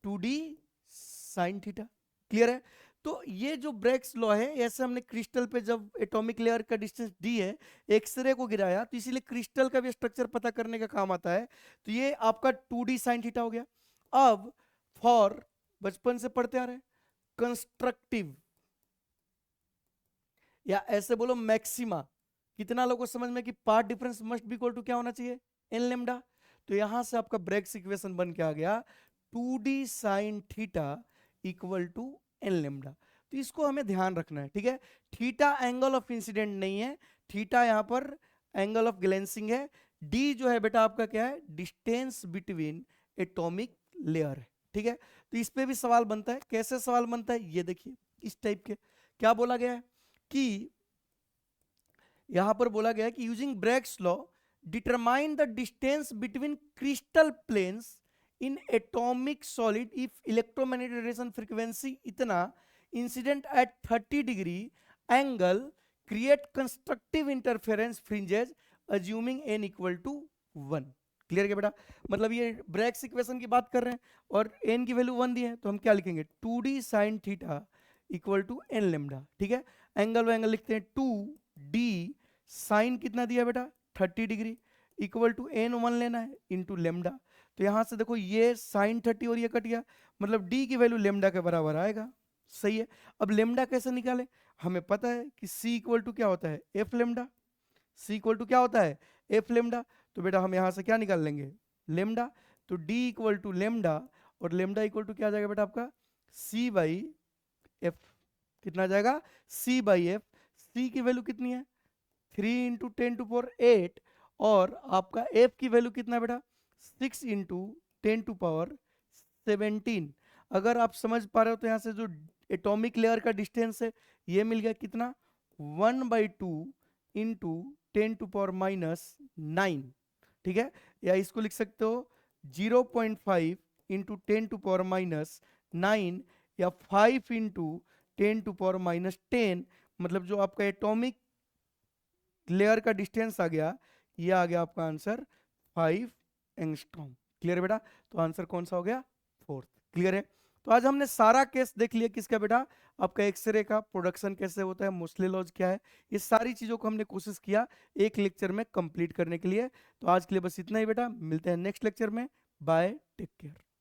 2d साइन थीटा। क्लियर है। तो ये जो ब्रेग्स लॉ है, ऐसे हमने क्रिस्टल पे जब एटॉमिक लेयर का डिस्टेंस डी है, एक्सरे को गिराया, तो इसीलिए क्रिस्टल का भी स्ट्रक्चर पता करने का काम आता है। तो ये आपका 2d साइन थीटा हो गया। अब फॉर, बचपन से पढ़ते आ रहे हैं, कंस्ट्रक्टिव या ऐसे बोलो मैक्सिमा, कितना लोगों को समझ में कि path difference must be equal to क्या होना चाहिए एन लेमडा। तो यहां से आपका ब्रेग्स इक्वेशन बन के आ गया 2d sine theta equal to n lambda. तो इसको हमें ध्यान रखना है, ठीक है। थीटा एंगल ऑफ इंसिडेंट नहीं है, थीटा यहां पर एंगल ऑफ ग्लेंसिंग है। डी जो है बेटा आपका क्या है, डिस्टेंस बिटवीन एटॉमिक लेयर है, ठीक है। तो इस पे भी सवाल बनता है, कैसे सवाल बनता है ये देखिए, इस टाइप के। क्या बोला गया है कि यहां पर बोला गया है कि using Bragg's law determine the distance between crystal planes in atomic solid if electromagnetic radiation frequency इतना incident at 30 degree angle create constructive interference fringes assuming n equal to 1। Clear क्या बेटा, मतलब ये ब्रेग्स इक्वेशन की बात कर रहे हैं और n की वैल्यू 1 दी है, तो हम क्या लिखेंगे 2d sine theta equal to n lambda, ठीक है। एंगल एंगल लिखते हैं 2d साइन कितना दिया बेटा 30 डिग्री इक्वल टू n1 लेना है इंटू लेमडा। तो यहां से देखो ये साइन 30 और ये कट गया, मतलब d की वैल्यू लेमडा के बराबर आएगा, सही है। अब लेमडा कैसे निकालें, हमें पता है कि c इक्वल टू क्या होता है f lambda, c equal to क्या होता है एफ लेमडा। तो बेटा हम यहां से क्या निकाल लेंगे लेमडा, तो d इक्वल टू लेमडा, और लेमडा इक्वल टू क्या आ जाएगा बेटा आपका c बाई एफ, कितना आ जाएगा c बाई एफ। c की वैल्यू कितनी है 3 इंटू 10⁸ 8, और आपका f की वैल्यू कितना है बेटा 6 इंटू 10⁻17। अगर आप समझ पा रहे हो तो यहाँ से जो एटॉमिक लेयर का डिस्टेंस है ये मिल गया कितना 1/2 इंटू 10⁻9, ठीक है। या इसको लिख सकते हो 0.5 इंटू 10⁻9, या 5 इंटू 10⁻10, मतलब जो आपका एटॉमिक लेयर का डिस्टेंस आ गया, ये आ गया आपका आंसर 5 एंगस्ट्रॉम। क्लियर है बेटा, तो आंसर कौन सा हो गया फोर्थ। क्लियर है। तो आज हमने सारा केस देख लिया किसका बेटा, आपका एक्सरे का प्रोडक्शन कैसे होता है, मोस्ले लॉज क्या है, ये सारी चीजों को हमने कोशिश किया एक लेक्चर में कंप्लीट करने के लिए। तो आज के लिए बस इतना ही बेटा, मिलते हैं नेक्स्ट लेक्चर में, बाय, टेक केयर।